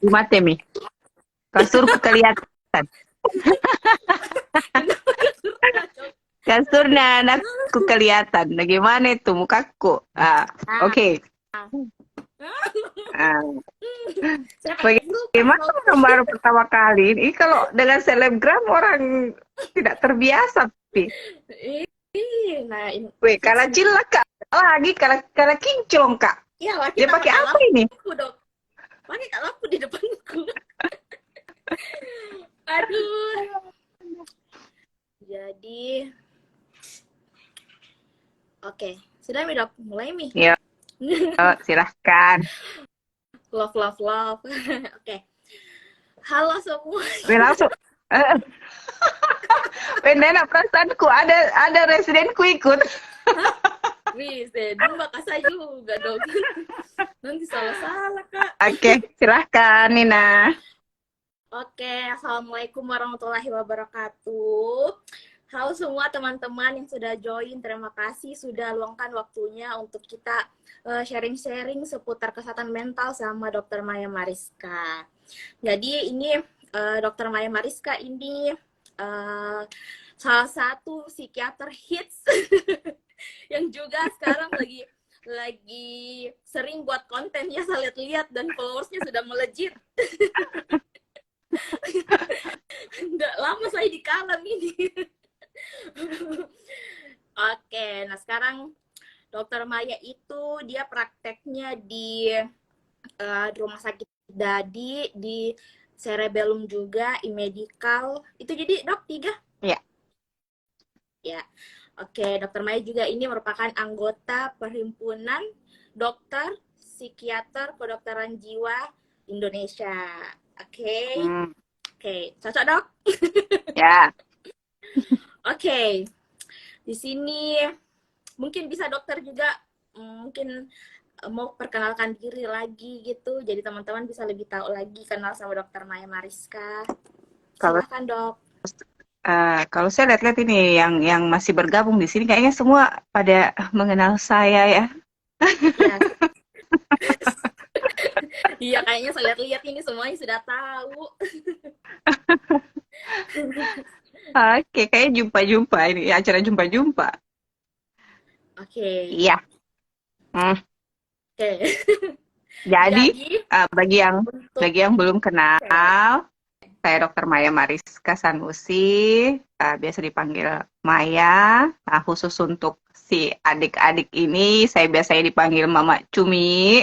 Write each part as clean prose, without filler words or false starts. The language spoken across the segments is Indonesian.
Mate mi. Kasurku kelihatan. Kenapa kasurnya, Dok? Kasurnya anakku kelihatan. Bagaimana itu mukaku? Ah, Oke. Ah, saya pakai filter, bagaimana Dok. orang baru pertama kali? Ini kalau dengan selebgram orang tidak terbiasa. Pi. Nah, ini Weh, kalau hitsnya. cilak kak. Lagi, kalau kinclong kak. Iya lah, Dia kita pakai pakai apa ini? lampu, Dok. Pakai lampu di depanku. Aduh. Jadi, oke. Sudah mi, Dok? Mulai mi. Ya, silahkan. Love, love, love. Oke. Halo semua. Weh, langsung. Eh, weh, nenek perasaanku ada residenku ikut. Bisa, maka saya juga dong. Nanti salah-salah, Kak. Oke, silahkan Nina. Oke, Assalamualaikum warahmatullahi wabarakatuh. Halo semua teman-teman yang sudah join, terima kasih sudah luangkan waktunya untuk kita sharing-sharing seputar kesehatan mental sama Dr. Maya Mariska. Jadi ini Dr. Maya Mariska ini salah satu psikiater hits yang juga sekarang lagi sering buat kontennya, saya lihat-lihat dan followersnya sudah melejit. Nggak lama saya di kalam ini. Oke, nah sekarang Dokter Maya itu dia prakteknya di rumah sakit Dadi, di Cerebellum juga, iMedical. Itu jadi dok 3? Ya. Ya. Oke, Dokter Maya juga ini merupakan anggota Perhimpunan Dokter Psikiater Kedokteran Jiwa Indonesia. Oke. Oke, cocok dok? Ya. Oke, di sini mungkin bisa dokter juga mungkin mau perkenalkan diri lagi gitu, jadi teman-teman bisa lebih tahu lagi kenal sama Dokter Maya Mariska. Kalau Silakan dok. kalau saya lihat-lihat ini yang masih bergabung di sini kayaknya semua pada mengenal saya ya. Ya, iya kayaknya saya lihat-lihat ini semuanya sudah tahu. Oke, kayaknya jumpa-jumpa ini acara jumpa-jumpa. Oke, Iya. Hmm. oke. Jadi Jadi bagi yang untuk belum oke, kenal, saya Dr. Maya Mariska Sanusi, biasa dipanggil Maya. Nah, khusus untuk si adik-adik ini, saya biasanya dipanggil Mama Cumi.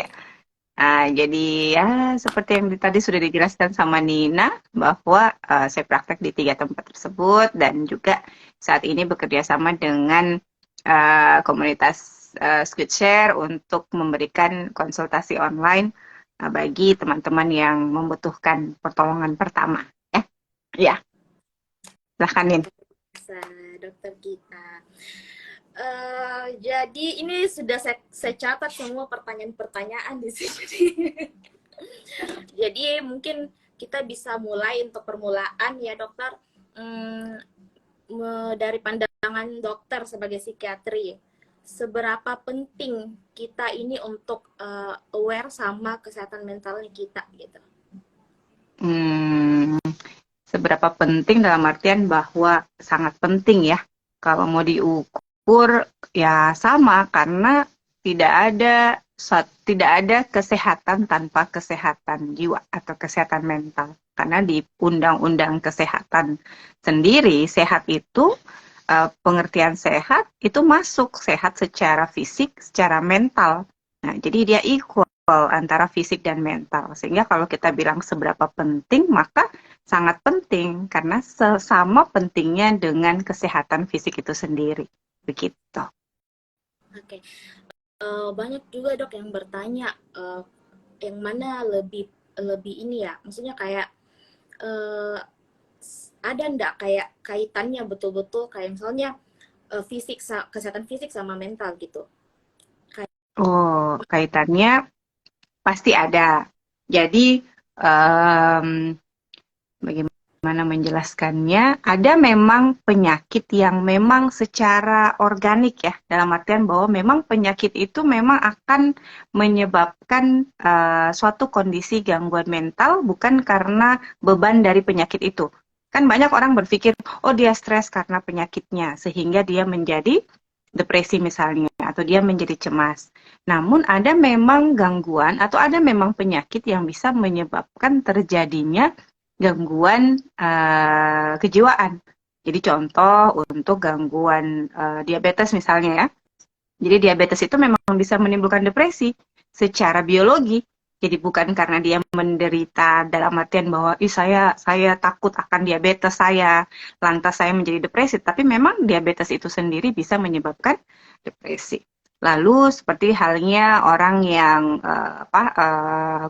Jadi ya seperti yang tadi sudah dijelaskan sama Nina, bahwa saya praktek di 3 tempat tersebut dan juga saat ini bekerja sama dengan komunitas Squidshare untuk memberikan konsultasi online bagi teman-teman yang membutuhkan pertolongan pertama. Ya, silahkan Nin. dokter kita. Jadi ini sudah saya catat semua pertanyaan-pertanyaan di sini. Jadi mungkin kita bisa mulai untuk permulaan ya dokter. Dari pandangan dokter sebagai psikiatri, seberapa penting kita ini untuk aware sama kesehatan mentalnya kita gitu. Seberapa penting dalam artian bahwa sangat penting ya. Kalau mau diukur ya sama, karena tidak ada kesehatan tanpa kesehatan jiwa atau kesehatan mental. Karena di Undang-Undang Kesehatan sendiri, sehat itu pengertian sehat itu masuk sehat secara fisik, secara mental. Nah, jadi dia equal antara fisik dan mental. Sehingga kalau kita bilang seberapa penting, maka sangat penting karena sesama pentingnya dengan kesehatan fisik itu sendiri. Begitu. Oke. Banyak juga dok yang bertanya yang mana lebih ini ya, maksudnya kayak ada ndak kayak kaitannya betul-betul kayak misalnya kesehatan fisik sama mental gitu. Oh, kaitannya pasti ada. Jadi bagaimana? bagaimana menjelaskannya. Ada memang penyakit yang memang secara organik ya, dalam artian bahwa memang penyakit itu memang akan menyebabkan suatu kondisi gangguan mental bukan karena beban dari penyakit itu. Kan banyak orang berpikir, oh dia stres karena penyakitnya, sehingga dia menjadi depresi misalnya, atau dia menjadi cemas. Namun ada memang gangguan atau ada memang penyakit yang bisa menyebabkan terjadinya gangguan kejiwaan. Jadi contoh untuk gangguan diabetes misalnya ya. Jadi diabetes itu memang bisa menimbulkan depresi secara biologi. Jadi bukan karena dia menderita dalam artian bahwa saya takut akan diabetes saya, lantas saya menjadi depresi, tapi memang diabetes itu sendiri bisa menyebabkan depresi. Lalu seperti halnya orang yang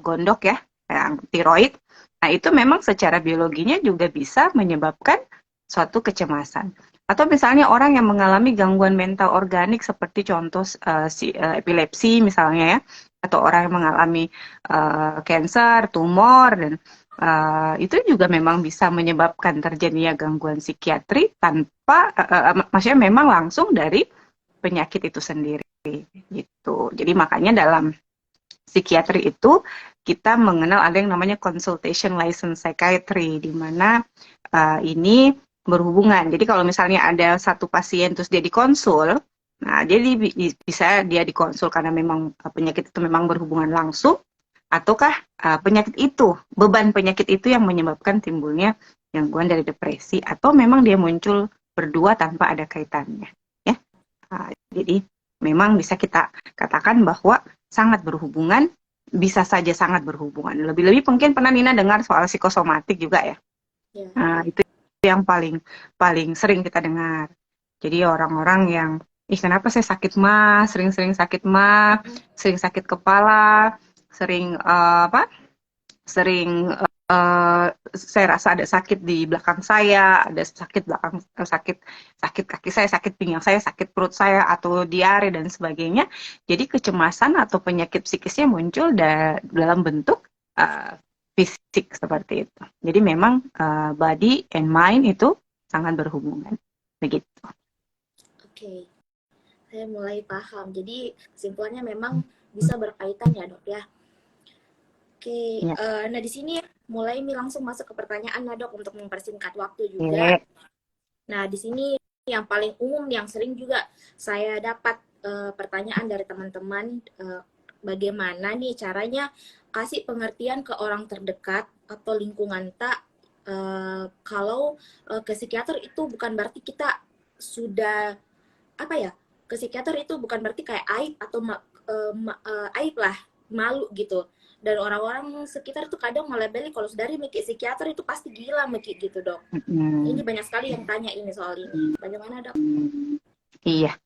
gondok ya, yang tiroid. Nah, itu memang secara biologinya juga bisa menyebabkan suatu kecemasan. Atau misalnya orang yang mengalami gangguan mental organik seperti contoh epilepsi misalnya ya, atau orang yang mengalami kanker, tumor, dan itu juga memang bisa menyebabkan terjadinya gangguan psikiatri tanpa, maksudnya memang langsung dari penyakit itu sendiri gitu. Jadi makanya dalam psikiatri itu kita mengenal ada yang namanya consultation license psychiatry, di mana ini berhubungan. Jadi kalau misalnya ada satu pasien terus dia dikonsul, nah jadi bisa dia dikonsul karena memang penyakit itu memang berhubungan langsung, ataukah penyakit itu, beban penyakit itu yang menyebabkan timbulnya gangguan dari depresi, atau memang dia muncul berdua tanpa ada kaitannya. Ya, jadi memang bisa kita katakan bahwa sangat berhubungan, bisa saja sangat berhubungan. Lebih-lebih mungkin pernah Nina dengar soal psikosomatik juga ya. Nah, itu yang paling sering kita dengar. Jadi orang-orang yang, kenapa saya sakit mah, sering-sering sakit mah, sering sakit kepala, sering saya rasa ada sakit di belakang saya, ada sakit kaki saya, sakit pinggang saya, sakit perut saya, atau diare dan sebagainya. Jadi kecemasan atau penyakit psikisnya muncul dalam bentuk fisik seperti itu. Jadi memang body and mind itu sangat berhubungan. Begitu. Oke, saya mulai paham. Jadi kesimpulannya memang bisa berkaitan ya dok ya. Oke, Ya. Nah di sini mulai langsung masuk ke pertanyaan nah dok untuk mempersingkat waktu juga. Nah di sini yang paling umum yang sering juga saya dapat pertanyaan dari teman-teman, bagaimana nih caranya kasih pengertian ke orang terdekat atau lingkungan tak kalau ke psikiater itu bukan berarti kita sudah ke psikiater itu bukan berarti kayak aib atau aib lah, malu gitu. Dan orang-orang sekitar tuh kadang melabeli kalau dari mikir psikiater itu pasti gila mikir gitu dok. Ini banyak sekali yang tanya ini soal ini. Bagaimana dok? Iya.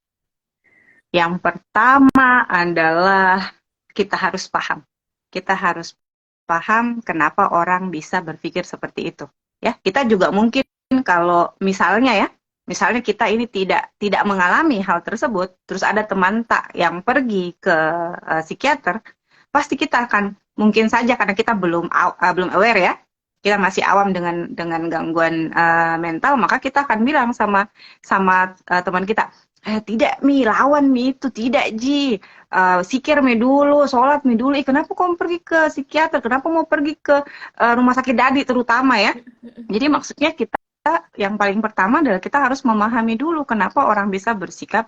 Yang pertama adalah kita harus paham. Kita harus paham kenapa orang bisa berpikir seperti itu. Ya, kita juga mungkin kalau misalnya kita ini tidak mengalami hal tersebut, terus ada teman tak yang pergi ke psikiater, pasti kita akan mungkin saja karena kita belum aware ya, kita masih awam dengan gangguan mental, maka kita akan bilang sama teman kita, tidak mi, lawan mi itu, tidak ji, sikir mi dulu, sholat mi dulu, kenapa kamu pergi ke psikiater, kenapa mau pergi ke rumah sakit dadi terutama ya. Jadi maksudnya kita yang paling pertama adalah kita harus memahami dulu kenapa orang bisa bersikap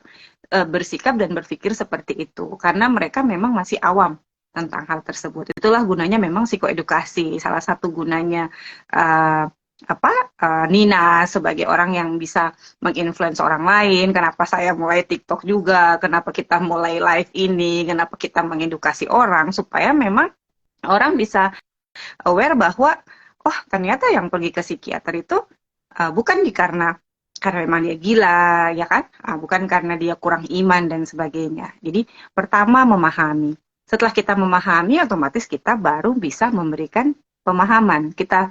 dan berpikir seperti itu, karena mereka memang masih awam tentang hal tersebut. Itulah gunanya memang psikoedukasi. Salah satu gunanya Nina sebagai orang yang bisa menginfluence orang lain. Kenapa saya mulai TikTok juga? Kenapa kita mulai live ini? Kenapa kita mengedukasi orang supaya memang orang bisa aware bahwa ternyata yang pergi ke psikiater itu bukan karena memang dia gila, ya kan? Bukan karena dia kurang iman dan sebagainya. Jadi pertama memahami. Setelah kita memahami, otomatis kita baru bisa memberikan pemahaman. Kita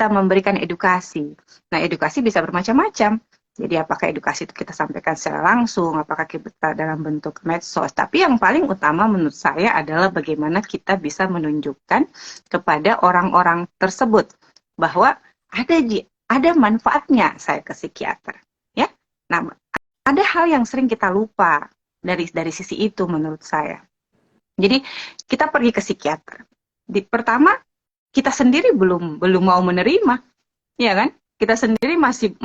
memberikan edukasi. Nah, edukasi bisa bermacam-macam. Jadi apakah edukasi itu kita sampaikan secara langsung, apakah kita dalam bentuk medsos. Tapi yang paling utama menurut saya adalah bagaimana kita bisa menunjukkan kepada orang-orang tersebut bahwa ada manfaatnya saya ke psikiater, ya. Nah, ada hal yang sering kita lupa dari sisi itu menurut saya. Jadi kita pergi ke psikiater. Pertama, kita sendiri belum mau menerima, ya kan? Kita sendiri masih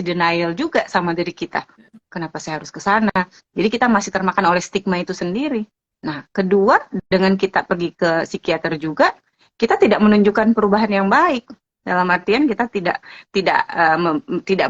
denial juga sama diri kita. Kenapa saya harus ke sana? Jadi kita masih termakan oleh stigma itu sendiri. Nah, kedua, dengan kita pergi ke psikiater juga, kita tidak menunjukkan perubahan yang baik. Dalam artian kita tidak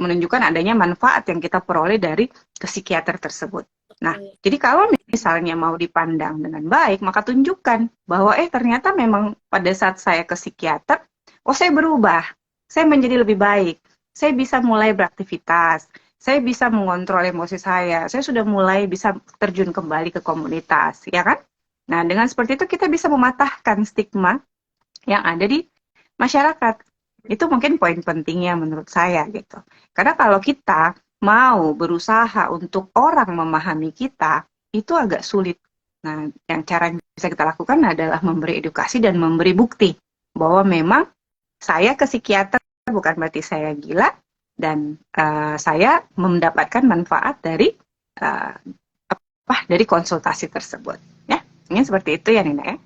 menunjukkan adanya manfaat yang kita peroleh dari ke psikiater tersebut. Nah, jadi kalau misalnya mau dipandang dengan baik, maka tunjukkan bahwa ternyata memang pada saat saya ke psikiater, saya berubah, saya menjadi lebih baik, saya bisa mulai beraktivitas, saya bisa mengontrol emosi saya sudah mulai bisa terjun kembali ke komunitas, ya kan? Nah, dengan seperti itu kita bisa mematahkan stigma yang ada di masyarakat. Itu mungkin poin pentingnya menurut saya gitu. Karena kalau kita mau berusaha untuk orang memahami kita, itu agak sulit. Nah, yang cara yang bisa kita lakukan adalah memberi edukasi dan memberi bukti bahwa memang saya ke psikiater bukan berarti saya gila, dan saya mendapatkan manfaat dari dari konsultasi tersebut. Ya, ini seperti itu ya Nina ya.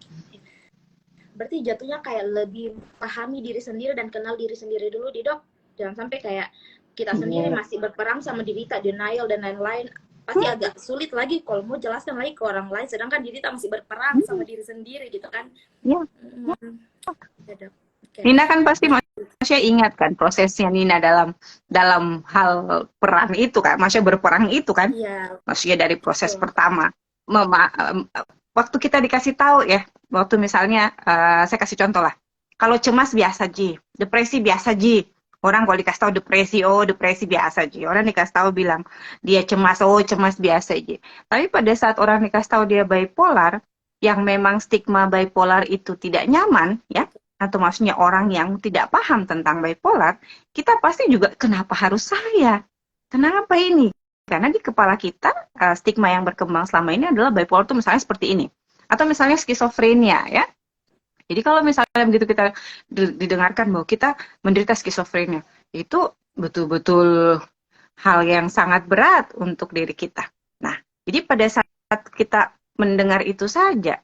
Berarti jatuhnya kayak lebih pahami diri sendiri dan kenal diri sendiri dulu di dok. Jangan sampai kayak kita sendiri masih berperang sama diri kita, denial dan lain-lain. Pasti agak sulit lagi kalau mau jelaskan lagi ke orang lain, sedangkan diri kita masih berperang sama diri sendiri gitu kan. Ya. Nina kan pasti masih ingat kan prosesnya Nina dalam hal perang itu kan, masih berperang itu kan. Maksudnya dari proses pertama. Waktu kita dikasih tahu ya, waktu misalnya saya kasih contoh lah, kalau cemas biasa Ji, depresi biasa Ji. Orang kalau dikasih tahu depresi biasa Ji. Orang dikasih tahu bilang dia cemas, cemas biasa Ji. Tapi pada saat orang dikasih tahu dia bipolar, yang memang stigma bipolar itu tidak nyaman ya, atau maksudnya orang yang tidak paham tentang bipolar, kita pasti juga kenapa harus saya? Kenapa ini? Karena di kepala kita, stigma yang berkembang selama ini adalah bipolar itu misalnya seperti ini. Atau misalnya skizofrenia, ya. Jadi kalau misalnya begitu kita didengarkan bahwa kita menderita skizofrenia, itu betul-betul hal yang sangat berat untuk diri kita. Nah, jadi pada saat kita mendengar itu saja,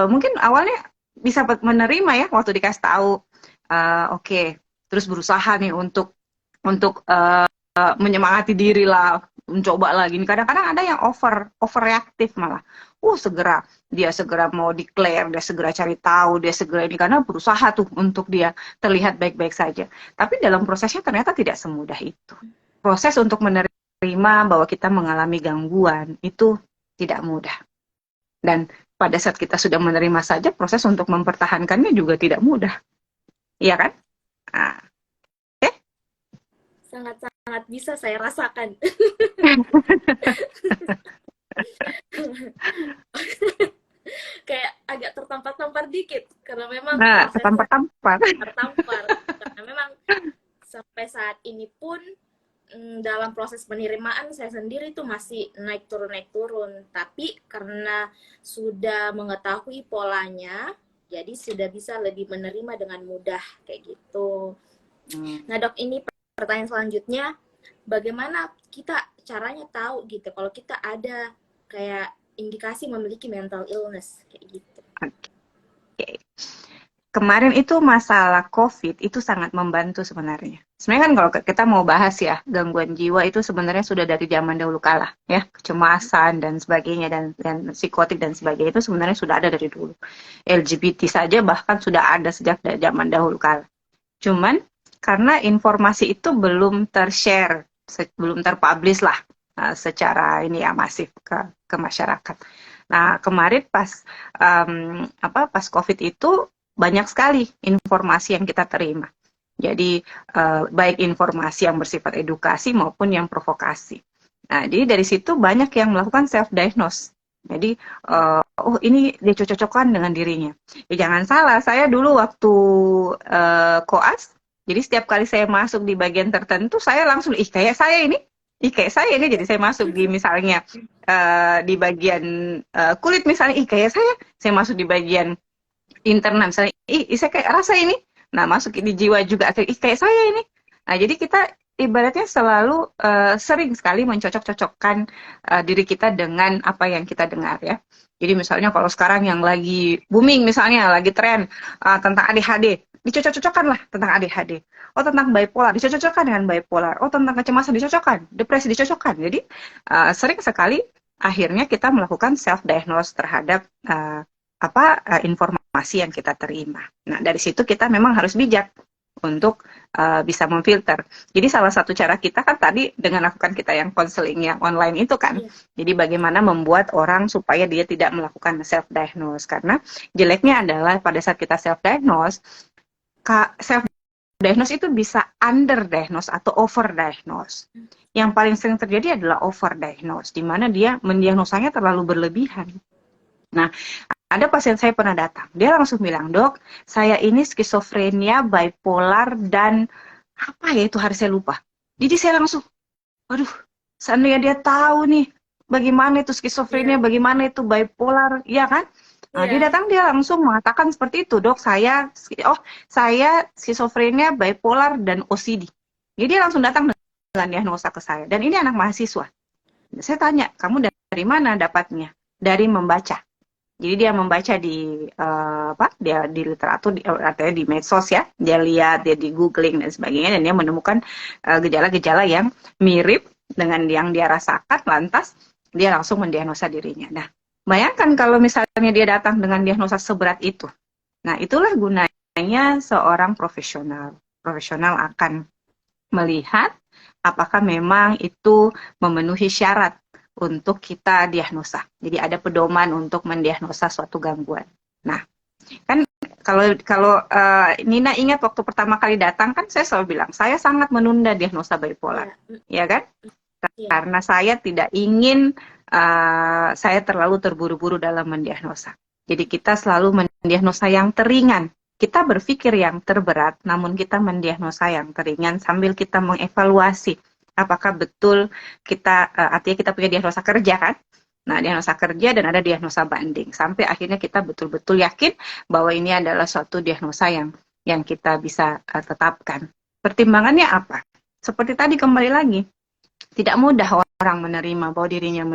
mungkin awalnya bisa menerima ya, waktu dikasih tahu, oke, terus berusaha nih untuk menyemangati diri lah, mencoba lagi. Kadang-kadang ada yang overreaktif malah. Dia segera mau declare, dia segera cari tahu, dia segera ini karena berusaha tuh untuk dia terlihat baik-baik saja. Tapi dalam prosesnya ternyata tidak semudah itu. Proses untuk menerima bahwa kita mengalami gangguan itu tidak mudah. Dan pada saat kita sudah menerima saja, proses untuk mempertahankannya juga tidak mudah. Iya kan? Nah, sangat-sangat bisa saya rasakan. Kayak agak tertampar-tampar dikit karena memang tertampar karena memang sampai saat ini pun dalam proses penerimaan saya sendiri itu masih naik turun, tapi karena sudah mengetahui polanya, jadi sudah bisa lebih menerima dengan mudah kayak gitu. Nah dok, ini pertanyaan selanjutnya, bagaimana kita caranya tahu gitu kalau kita ada kayak indikasi memiliki mental illness kayak gitu? Oke. Kemarin itu masalah COVID itu sangat membantu sebenarnya. Sebenarnya kan kalau kita mau bahas ya, gangguan jiwa itu sebenarnya sudah dari zaman dahulu kala ya, kecemasan dan sebagainya dan psikotik dan sebagainya itu sebenarnya sudah ada dari dulu. LGBT saja bahkan sudah ada sejak zaman dahulu kala. Cuman karena informasi itu belum tershare, belum terpublish lah secara ini ya masif ke masyarakat. Nah kemarin pas COVID itu banyak sekali informasi yang kita terima. Jadi baik informasi yang bersifat edukasi maupun yang provokasi. Nah jadi dari situ banyak yang melakukan self-diagnose. Jadi ini dia cocok-cocokan dengan dirinya. Ya jangan salah, saya dulu waktu koas, jadi setiap kali saya masuk di bagian tertentu, saya langsung, kayak saya ini, jadi saya masuk di misalnya di bagian kulit misalnya, kayak saya masuk di bagian internal misalnya, saya kayak rasa ini. Nah, masuk di jiwa juga. Kayak saya ini. Nah, jadi kita ibaratnya selalu sering sekali mencocok-cocokkan diri kita dengan apa yang kita dengar ya. Jadi misalnya kalau sekarang yang lagi booming misalnya, lagi tren tentang ADHD, dicocok-cocokkan lah tentang ADHD. Oh, tentang bipolar, dicocokkan dengan bipolar. Oh, tentang kecemasan, dicocokkan. Depresi, dicocokkan. Jadi sering sekali akhirnya kita melakukan self-diagnose terhadap informasi yang kita terima. Nah, dari situ kita memang harus bijak untuk bisa memfilter. Jadi salah satu cara kita kan tadi dengan lakukan kita yang konseling yang online itu kan. Jadi bagaimana membuat orang supaya dia tidak melakukan self-diagnose. Karena jeleknya adalah pada saat kita self-diagnose, self-diagnose itu bisa under-diagnose atau over-diagnose. Yang paling sering terjadi adalah over-diagnose, di mana dia mendiagnosanya terlalu berlebihan. Nah, ada pasien saya pernah datang, dia langsung bilang, dok, saya ini skizofrenia, bipolar, dan apa ya itu hari saya lupa. Jadi saya langsung, waduh, seandainya dia tahu nih, bagaimana itu skizofrenia, bagaimana itu bipolar, ya kan? Nah, dia datang, dia langsung mengatakan seperti itu, dok, saya skizofrenia, bipolar, dan OCD. Jadi dia langsung datang dengan diagnosa ke saya, dan ini anak mahasiswa. Saya tanya, kamu dari mana dapatnya? Dari membaca. Jadi dia membaca di dia di literatur, artinya di medsos ya, dia lihat, dia di googling dan sebagainya, dan dia menemukan gejala-gejala yang mirip dengan yang dia rasakan, lantas dia langsung mendiagnosa dirinya. Nah, bayangkan kalau misalnya dia datang dengan diagnosa seberat itu. Nah, itulah gunanya seorang profesional. Profesional akan melihat apakah memang itu memenuhi syarat untuk kita diagnosa. Jadi ada pedoman untuk mendiagnosa suatu gangguan. Nah, kan kalau Nina ingat waktu pertama kali datang kan saya selalu bilang, saya sangat menunda diagnosa bipolar, ya kan? Karena saya tidak ingin saya terlalu terburu-buru dalam mendiagnosa. Jadi kita selalu mendiagnosa yang teringan. Kita berpikir yang terberat, namun kita mendiagnosa yang teringan sambil kita mengevaluasi apakah betul kita, artinya kita punya diagnosa kerja kan? Nah, diagnosa kerja dan ada diagnosa banding. Sampai akhirnya kita betul-betul yakin bahwa ini adalah suatu diagnosa yang kita bisa tetapkan. Pertimbangannya apa? Seperti tadi kembali lagi, tidak mudah orang menerima bahwa dirinya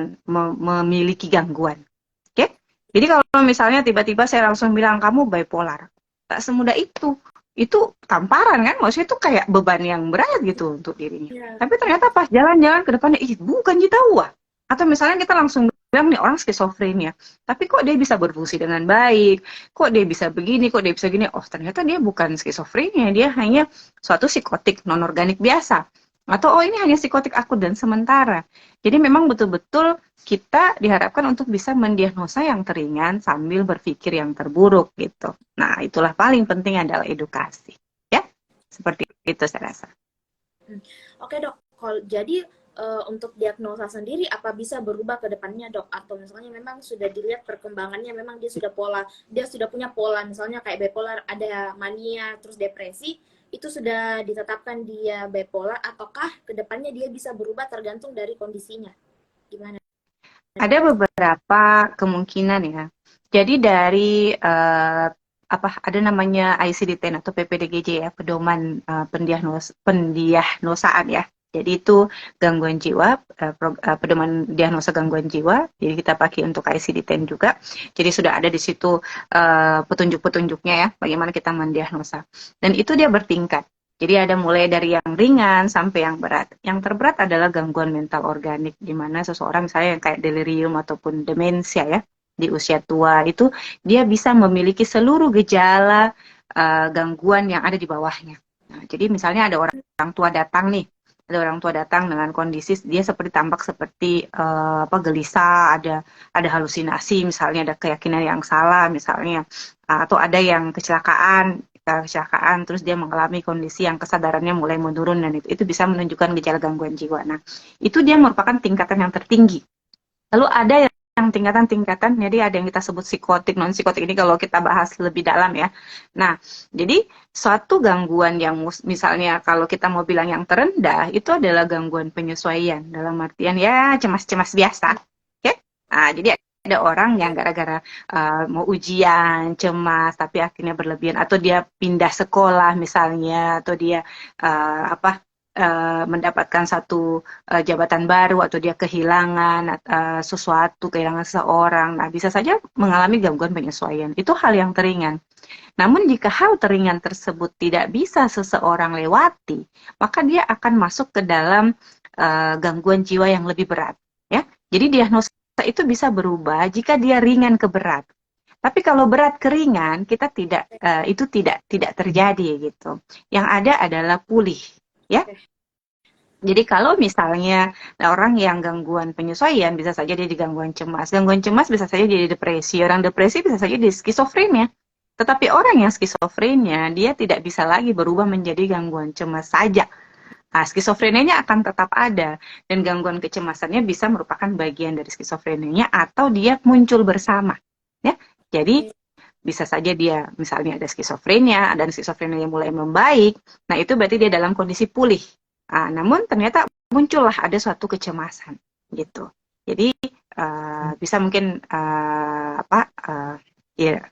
memiliki gangguan. Oke? Jadi kalau misalnya tiba-tiba saya langsung bilang, kamu bipolar. Tak semudah itu. Itu tamparan kan, maksudnya itu kayak beban yang berat gitu untuk dirinya. Tapi ternyata pas jalan-jalan ke depannya, bukan tahu. Atau misalnya kita langsung bilang nih orang skizofrenia, tapi kok dia bisa berfungsi dengan baik, kok dia bisa begini, kok dia bisa gini, oh ternyata dia bukan skizofrenia, dia hanya suatu psikotik non-organik biasa. Atau oh ini hanya psikotik akut dan sementara. Jadi memang betul-betul kita diharapkan untuk bisa mendiagnosa yang teringan sambil berpikir yang terburuk gitu. Nah, itulah paling penting adalah edukasi. Ya, seperti itu saya rasa. Oke dok, jadi untuk diagnosa sendiri apa bisa berubah ke depannya dok? Atau misalnya memang sudah dilihat perkembangannya memang dia sudah punya pola, misalnya kayak bipolar, ada mania, terus depresi, itu sudah ditetapkan dia bipolar, ataukah ke depannya dia bisa berubah tergantung dari kondisinya? Gimana? Ada beberapa kemungkinan ya. Jadi dari ada namanya ICD-10 atau PPDGJ ya, pedoman pendiagnosaan ya. Jadi itu gangguan jiwa, pedoman diagnosa gangguan jiwa. Jadi kita pakai untuk ICD-10 juga. Jadi sudah ada di situ petunjuk-petunjuknya ya, bagaimana kita mendiagnosa. Dan itu dia bertingkat. Jadi ada mulai dari yang ringan sampai yang berat. Yang terberat adalah gangguan mental organik, di mana seseorang misalnya yang kayak delirium ataupun demensia ya, di usia tua itu dia bisa memiliki seluruh gejala gangguan yang ada di bawahnya. Nah, jadi misalnya ada orang tua datang nih, dengan kondisi dia tampak seperti gelisah, ada halusinasi misalnya, ada keyakinan yang salah misalnya, atau ada yang kecelakaan terus dia mengalami kondisi yang kesadarannya mulai menurun, dan itu bisa menunjukkan gejala gangguan jiwa. Nah, itu dia merupakan tingkatan yang tertinggi. Lalu ada yang tingkatan-tingkatan, jadi ada yang kita sebut psikotik, non-psikotik, ini kalau kita bahas lebih dalam ya. Nah, jadi suatu gangguan yang misalnya kalau kita mau bilang yang terendah, itu adalah gangguan penyesuaian, dalam artian ya cemas-cemas biasa. Oke? Nah, jadi ada ada orang yang gara-gara mau ujian, cemas, tapi akhirnya berlebihan, atau dia pindah sekolah misalnya, atau dia mendapatkan satu jabatan baru, atau dia kehilangan sesuatu, kehilangan seseorang. Nah, bisa saja mengalami gangguan penyesuaian. Itu hal yang teringan. Namun jika hal teringan tersebut tidak bisa seseorang lewati, maka dia akan masuk ke dalam gangguan jiwa yang lebih berat. Ya, jadi diagnosa itu bisa berubah jika dia ringan ke berat. Tapi kalau berat ke ringan, kita itu tidak terjadi gitu. Yang ada adalah pulih, ya. Jadi kalau misalnya orang yang gangguan penyesuaian, bisa saja dia di gangguan cemas. Gangguan cemas bisa saja jadi depresi. Orang depresi bisa saja di skizofrenia. Tetapi orang yang skizofrenia, dia tidak bisa lagi berubah menjadi gangguan cemas saja. Nah, skizofrenianya akan tetap ada, dan gangguan kecemasannya bisa merupakan bagian dari skizofrenianya, atau dia muncul bersama. Ya, jadi bisa saja dia misalnya ada skizofrenia, dan skizofrenia mulai membaik. Nah, itu berarti dia dalam kondisi pulih. Namun ternyata muncullah ada suatu kecemasan, gitu. Jadi bisa mungkin ya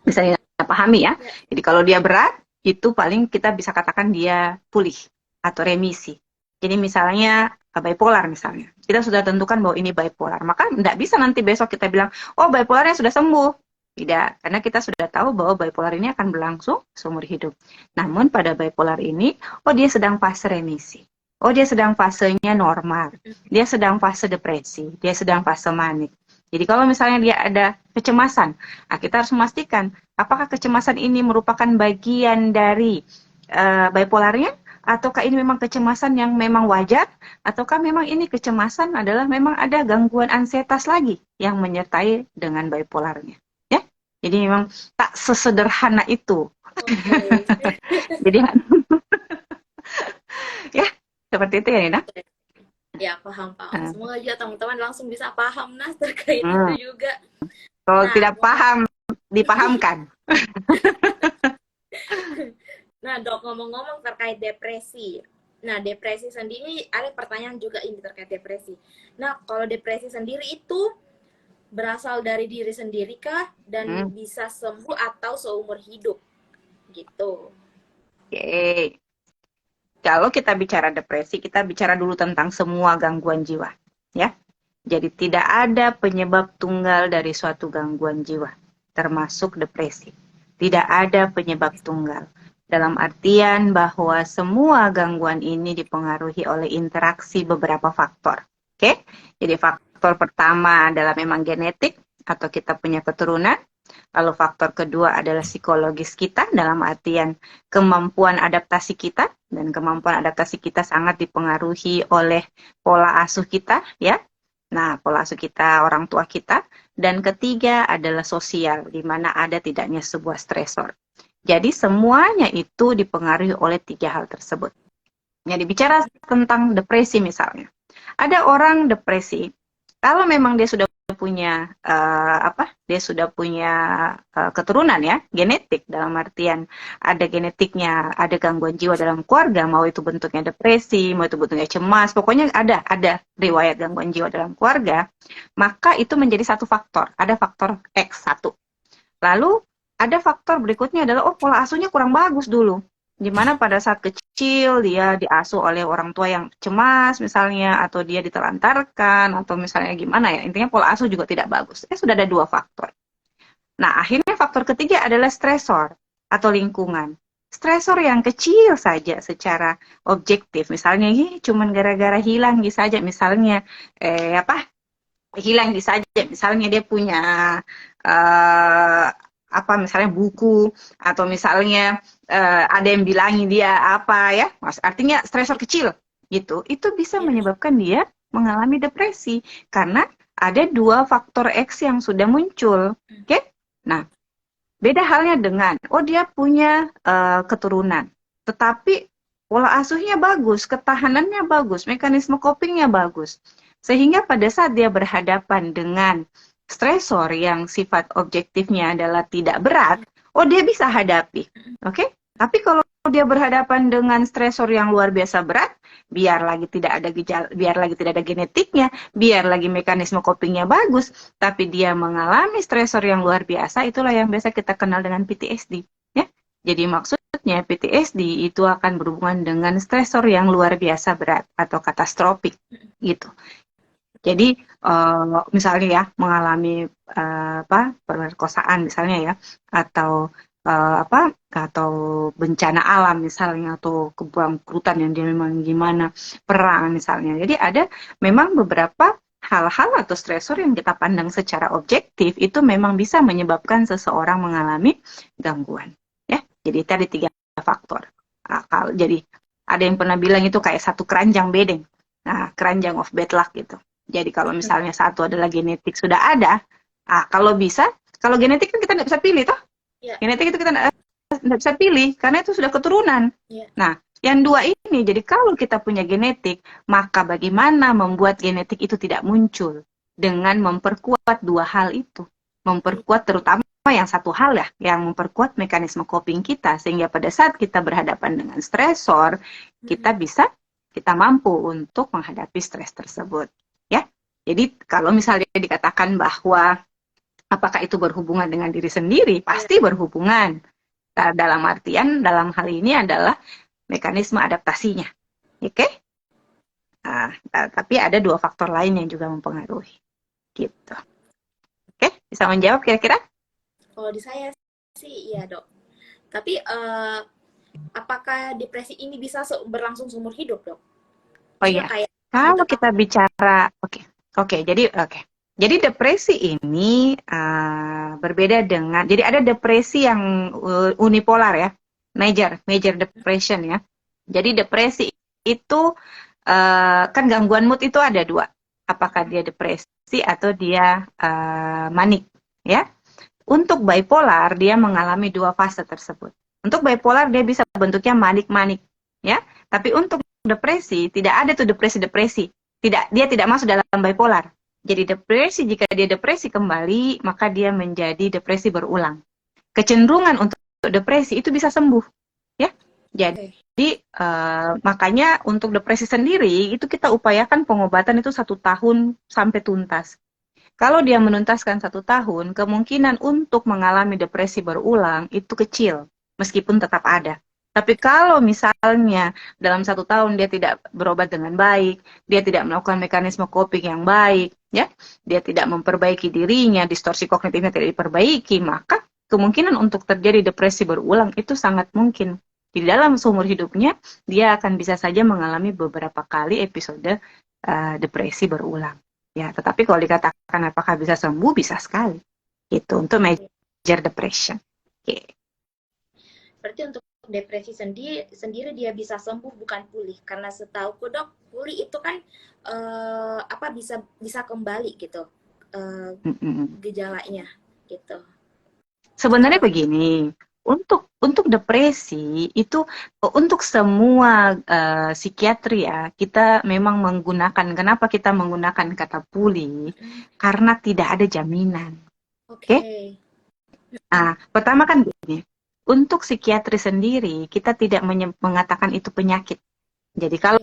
bisa kita pahami ya. Jadi kalau dia berat, itu paling kita bisa katakan dia pulih atau remisi. Jadi misalnya bipolar misalnya, kita sudah tentukan bahwa ini bipolar, maka tidak bisa nanti besok kita bilang, oh bipolarnya sudah sembuh. Tidak, karena kita sudah tahu bahwa bipolar ini akan berlangsung seumur hidup. Namun pada bipolar ini, oh dia sedang fase remisi. Oh dia sedang fasenya normal. Dia sedang fase depresi. Dia sedang fase manik. Jadi kalau misalnya dia ada kecemasan, kita harus memastikan apakah kecemasan ini merupakan bagian dari bipolarnya, ataukah ini memang kecemasan yang memang wajar, ataukah memang ini kecemasan adalah memang ada gangguan ansietas lagi yang menyertai dengan bipolarnya. Ya, jadi memang tak sesederhana itu. Okay. Jadi ya seperti itu ya Nina. Ya, paham. Semoga juga teman-teman langsung bisa paham terkait itu juga. Kalau tidak paham, dipahamkan. Nah, Dok, ngomong-ngomong terkait depresi. Nah, depresi sendiri, ada pertanyaan juga ini terkait depresi. Nah, kalau depresi sendiri itu berasal dari diri sendiri kah? Dan bisa sembuh atau seumur hidup? Gitu. Oke. Kalau kita bicara depresi, kita bicara dulu tentang semua gangguan jiwa, ya. Jadi tidak ada penyebab tunggal dari suatu gangguan jiwa, termasuk depresi. Tidak ada penyebab tunggal. Dalam artian bahwa semua gangguan ini dipengaruhi oleh interaksi beberapa faktor. Oke? Jadi faktor pertama adalah memang genetik, atau kita punya keturunan. Lalu faktor kedua adalah psikologis kita, dalam artian kemampuan adaptasi kita, dan kemampuan adaptasi kita sangat dipengaruhi oleh pola asuh kita, ya. Nah, pola asuh kita, orang tua kita. Dan ketiga adalah sosial, di mana ada tidaknya sebuah stresor. Jadi semuanya itu dipengaruhi oleh tiga hal tersebut. Jadi bicara tentang depresi misalnya. Ada orang depresi, kalau memang dia sudah punya keturunan ya, genetik, dalam artian ada genetiknya, ada gangguan jiwa dalam keluarga, mau itu bentuknya depresi, mau itu bentuknya cemas, pokoknya ada riwayat gangguan jiwa dalam keluarga, maka itu menjadi satu faktor, ada faktor X1. Lalu ada faktor berikutnya adalah pola asuhnya kurang bagus dulu. Dimana pada saat kecil dia diasuh oleh orang tua yang cemas misalnya, atau dia ditelantarkan, atau misalnya gimana ya, intinya pola asuh juga tidak bagus. Sudah ada dua faktor. Nah, akhirnya faktor ketiga adalah stresor atau lingkungan. Stresor yang kecil saja secara objektif, misalnya cuman gara-gara hilang saja, misalnya hilang saja, misalnya dia punya misalnya buku, atau misalnya ada yang bilangin dia ya, artinya stresor kecil gitu, itu bisa menyebabkan dia mengalami depresi karena ada dua faktor X yang sudah muncul. Oke? Nah, beda halnya dengan dia punya keturunan, tetapi pola asuhnya bagus, ketahanannya bagus, mekanisme copingnya bagus, sehingga pada saat dia berhadapan dengan stresor yang sifat objektifnya adalah tidak berat, dia bisa hadapi. Oke? Tapi kalau dia berhadapan dengan stresor yang luar biasa berat, biar lagi tidak ada gejala, biar lagi tidak ada genetiknya, biar lagi mekanisme copingnya bagus, tapi dia mengalami stresor yang luar biasa, itulah yang biasa kita kenal dengan PTSD. Ya, jadi maksudnya PTSD itu akan berhubungan dengan stresor yang luar biasa berat atau katastrofik, gitu. Jadi misalnya ya mengalami pemerkosaan misalnya ya, atau atau bencana alam misalnya, atau kebangkrutan yang dia memang gimana, perang misalnya. Jadi ada memang beberapa hal-hal atau stresor yang kita pandang secara objektif itu memang bisa menyebabkan seseorang mengalami gangguan. Ya, jadi tadi 3 faktor. Jadi ada yang pernah bilang itu kayak satu keranjang bedeng. Nah, keranjang of bad luck gitu. Jadi kalau misalnya satu adalah genetik sudah ada, kalau bisa, kalau genetik kan kita nggak bisa pilih toh. Yeah. Genetik itu kita nggak bisa pilih karena itu sudah keturunan. Yeah. Nah, yang dua ini, jadi kalau kita punya genetik, maka bagaimana membuat genetik itu tidak muncul dengan memperkuat dua hal itu, memperkuat terutama yang satu hal ya, yang memperkuat mekanisme coping kita sehingga pada saat kita berhadapan dengan stresor, kita mampu untuk menghadapi stres tersebut. Ya, jadi kalau misalnya dikatakan bahwa apakah itu berhubungan dengan diri sendiri, pasti berhubungan. Dalam artian, dalam hal ini adalah mekanisme adaptasinya, oke? Tapi ada 2 faktor lain yang juga mempengaruhi, gitu. Oke, bisa menjawab kira-kira? Kalau di saya sih iya dok. Tapi apakah depresi ini bisa berlangsung seumur hidup dok? Oh iya. Kalau kita bicara, Jadi depresi ini berbeda dengan, jadi ada depresi yang unipolar ya, major depression ya. Jadi depresi itu kan gangguan mood itu ada 2, apakah dia depresi atau dia manik ya. Untuk bipolar dia mengalami 2 fase tersebut. Untuk bipolar dia bisa bentuknya manik-manik ya, tapi untuk depresi tidak ada tuh depresi. Dia tidak masuk dalam bipolar. Jadi depresi, jika dia depresi kembali, maka dia menjadi depresi berulang. Kecenderungan untuk depresi itu bisa sembuh, ya. Jadi makanya untuk depresi sendiri itu kita upayakan pengobatan itu 1 tahun sampai tuntas. Kalau dia menuntaskan 1 tahun, kemungkinan untuk mengalami depresi berulang itu kecil, meskipun tetap ada. Tapi kalau misalnya dalam 1 tahun dia tidak berobat dengan baik, dia tidak melakukan mekanisme coping yang baik, ya, dia tidak memperbaiki dirinya, distorsi kognitifnya tidak diperbaiki, maka kemungkinan untuk terjadi depresi berulang itu sangat mungkin. Di dalam seumur hidupnya, dia akan bisa saja mengalami beberapa kali episode depresi berulang. Ya, tetapi kalau dikatakan apakah bisa sembuh, bisa sekali. Itu untuk major depression. Okay. Berarti untuk depresi sendiri dia bisa sembuh bukan pulih, karena setahuku dok, pulih itu kan bisa kembali gitu gejalanya gitu. Sebenarnya begini, untuk depresi itu untuk semua psikiatri ya, kita memang menggunakan, kenapa kita menggunakan kata pulih? Karena tidak ada jaminan. Oke? Pertama kan begini, untuk psikiatri sendiri, kita tidak mengatakan itu penyakit. Jadi kalau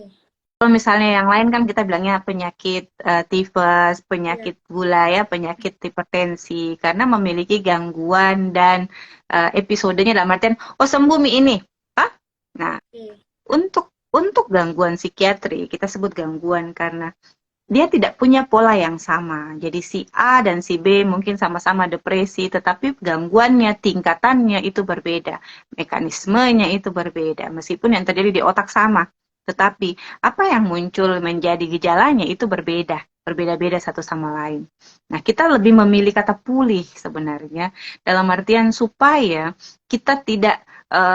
misalnya yang lain kan kita bilangnya penyakit tifus, penyakit gula ya, penyakit hipertensi, karena memiliki gangguan dan episodenya dalam artian, sembuh ini. Nah, untuk gangguan psikiatri, kita sebut gangguan karena dia tidak punya pola yang sama. Jadi si A dan si B mungkin sama-sama depresi, tetapi gangguannya, tingkatannya itu berbeda. Mekanismenya itu berbeda, meskipun yang terjadi di otak sama. Tetapi apa yang muncul menjadi gejalanya itu berbeda-beda satu sama lain. Nah, kita lebih memilih kata pulih sebenarnya, dalam artian supaya kita tidak,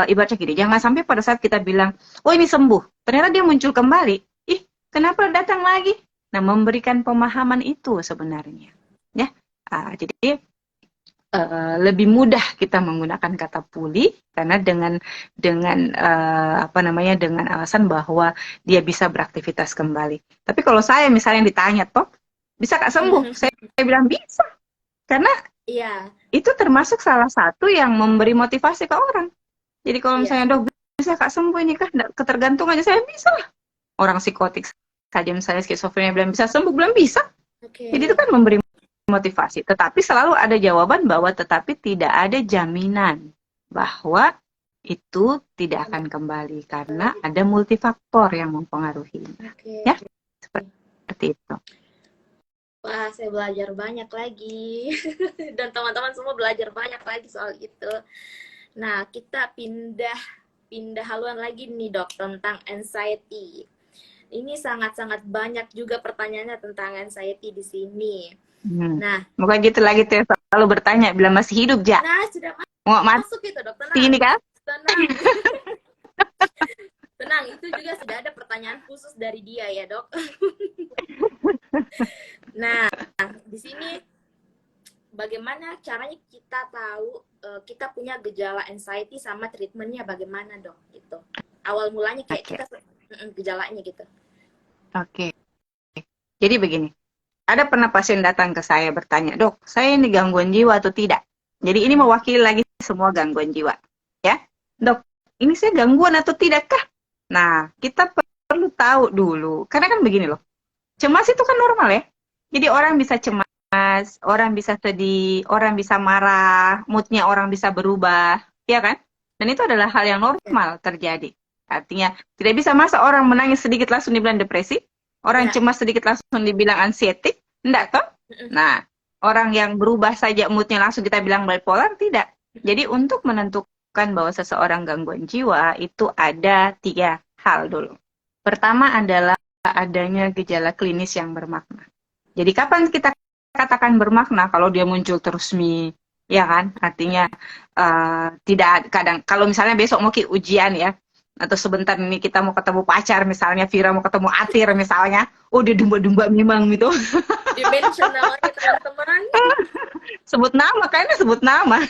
ibaratnya gini, jangan sampai pada saat kita bilang, oh ini sembuh, ternyata dia muncul kembali. Kenapa datang lagi? Nah, memberikan pemahaman itu sebenarnya, ya. Jadi lebih mudah kita menggunakan kata pulih karena dengan dengan alasan bahwa dia bisa beraktivitas kembali. Tapi kalau saya misalnya ditanya, toh bisa nggak sembuh? Saya bilang bisa, karena itu termasuk salah satu yang memberi motivasi ke orang. Jadi kalau misalnya dok bisa Kak sembuh ini Kak? Ketergantungan aja saya bisa lah. Orang psikotik saja misalnya skizofrenia belum bisa sembuh, belum bisa. Jadi itu kan memberi motivasi. Tetapi selalu ada jawaban bahwa tetapi tidak ada jaminan bahwa itu tidak akan kembali karena ada multifaktor yang mempengaruhi. Ya, seperti itu. Wah, saya belajar banyak lagi. Dan teman-teman semua belajar banyak lagi soal itu. Nah, kita pindah haluan lagi nih, Dok, tentang anxiety. Ini sangat-sangat banyak juga pertanyaannya tentang anxiety di sini. Nah, bukan gitu lagi tuh, selalu bertanya bila masih hidup, Ja. Nah, sudah mau masuk itu, Dok. Tenang. Ini kan? Tenang. Tenang, itu juga sudah ada pertanyaan khusus dari dia ya, Dok. Nah, di sini bagaimana caranya kita tahu kita punya gejala anxiety sama treatmentnya bagaimana, Dok? Gitu. Awal mulanya kayak kita gejalanya gitu. Oke. Jadi begini. Ada pernah pasien datang ke saya bertanya, "Dok, saya ini gangguan jiwa atau tidak?" Jadi ini mewakili lagi semua gangguan jiwa. Ya, "Dok, ini saya gangguan atau tidakkah?" Nah, kita perlu tahu dulu. Karena kan begini loh. Cemas itu kan normal ya. Jadi orang bisa cemas, orang bisa sedih, orang bisa marah, moodnya orang bisa berubah, ya kan? Dan itu adalah hal yang normal terjadi. Artinya, tidak bisa masa orang menangis sedikit langsung dibilang depresi, orang cemas sedikit langsung dibilang anxiety, enggak toh? Nah, orang yang berubah saja moodnya langsung kita bilang bipolar, tidak. Jadi untuk menentukan bahwa seseorang gangguan jiwa, itu ada 3 hal dulu. Pertama adalah adanya gejala klinis yang bermakna. Jadi kapan kita katakan bermakna? Kalau dia muncul terus ya kan? Artinya tidak kadang. Kalau misalnya besok mau ujian ya, atau sebentar ini kita mau ketemu pacar misalnya, Vira mau ketemu Atir misalnya, oh dia dumba-dumba memang gitu. Di-mention namanya teman-teman. Sebut nama, kayaknya sebut nama.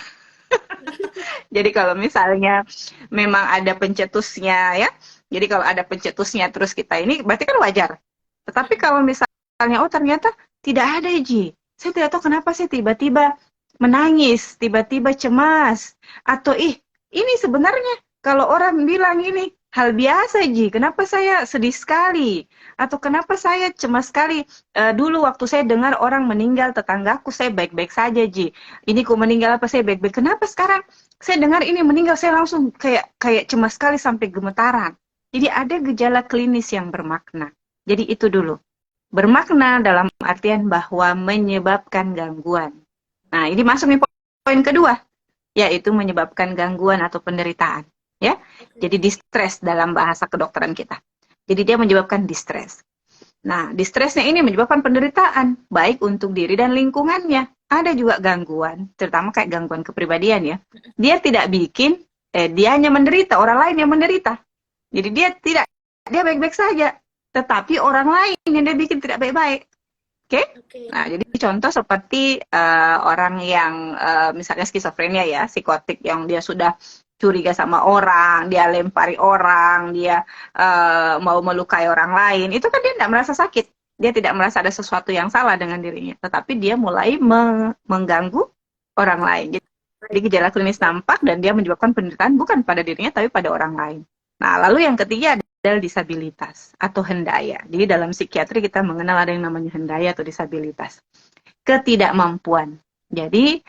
Jadi kalau misalnya memang ada pencetusnya ya, jadi kalau ada pencetusnya terus kita ini berarti kan wajar. Tetapi kalau misalnya oh ternyata tidak ada Ji, saya tidak tahu kenapa sih tiba-tiba menangis, tiba-tiba cemas, atau ini sebenarnya kalau orang bilang ini hal biasa Ji, kenapa saya sedih sekali? Atau kenapa saya cemas sekali? Dulu waktu saya dengar orang meninggal tetanggaku, saya baik-baik saja Ji. Ini kok meninggal apa saya baik-baik. Kenapa sekarang saya dengar ini meninggal saya langsung kayak cemas sekali sampai gemetaran. Jadi ada gejala klinis yang bermakna. Jadi itu dulu. Bermakna dalam artian bahwa menyebabkan gangguan. Nah, ini masuk nih poin kedua, yaitu menyebabkan gangguan atau penderitaan. Ya, jadi distress dalam bahasa kedokteran kita. Jadi dia menyebabkan distress. Nah, distressnya ini menyebabkan penderitaan, baik untuk diri dan lingkungannya. Ada juga gangguan, terutama kayak gangguan kepribadian ya. Dia tidak bikin, dia hanya menderita, orang lain yang menderita. Jadi dia baik-baik saja, tetapi orang lain yang dia bikin tidak baik-baik. Oke? Nah, jadi contoh seperti orang yang misalnya skizofrenia ya, psikotik yang dia sudah curiga sama orang, dia lempari orang, dia mau melukai orang lain, itu kan dia tidak merasa sakit. Dia tidak merasa ada sesuatu yang salah dengan dirinya, tetapi dia mulai mengganggu orang lain. Jadi gejala klinis nampak dan dia menyebabkan penderitaan bukan pada dirinya tapi pada orang lain. Nah, lalu yang ketiga adalah disabilitas atau hendaya. Jadi dalam psikiatri kita mengenal ada yang namanya hendaya atau disabilitas. Ketidakmampuan. Jadi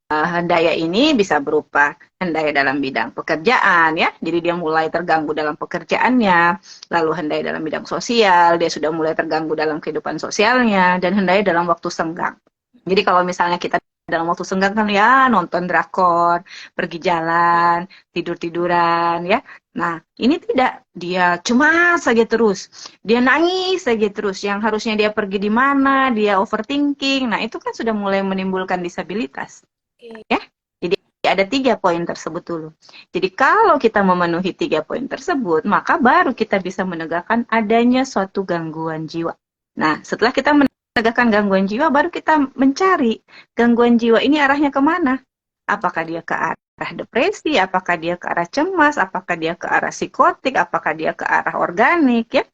hendaya ini bisa berupa hendaya dalam bidang pekerjaan ya. Jadi dia mulai terganggu dalam pekerjaannya, lalu hendaya dalam bidang sosial, dia sudah mulai terganggu dalam kehidupan sosialnya, dan hendaya dalam waktu senggang. Jadi kalau misalnya kita dalam waktu senggang kan ya nonton drakor, pergi jalan, tidur-tiduran ya. Nah, ini tidak, dia cemas saja terus, dia nangis saja terus, yang harusnya dia pergi di mana, dia overthinking. Nah, itu kan sudah mulai menimbulkan disabilitas. Ya. Jadi ada 3 poin tersebut dulu. Jadi kalau kita memenuhi 3 poin tersebut, maka baru kita bisa menegakkan adanya suatu gangguan jiwa. Nah, setelah kita menegakkan gangguan jiwa, baru kita mencari gangguan jiwa ini arahnya kemana. Apakah dia ke arah depresi, apakah dia ke arah cemas, apakah dia ke arah psikotik, apakah dia ke arah organik, ya.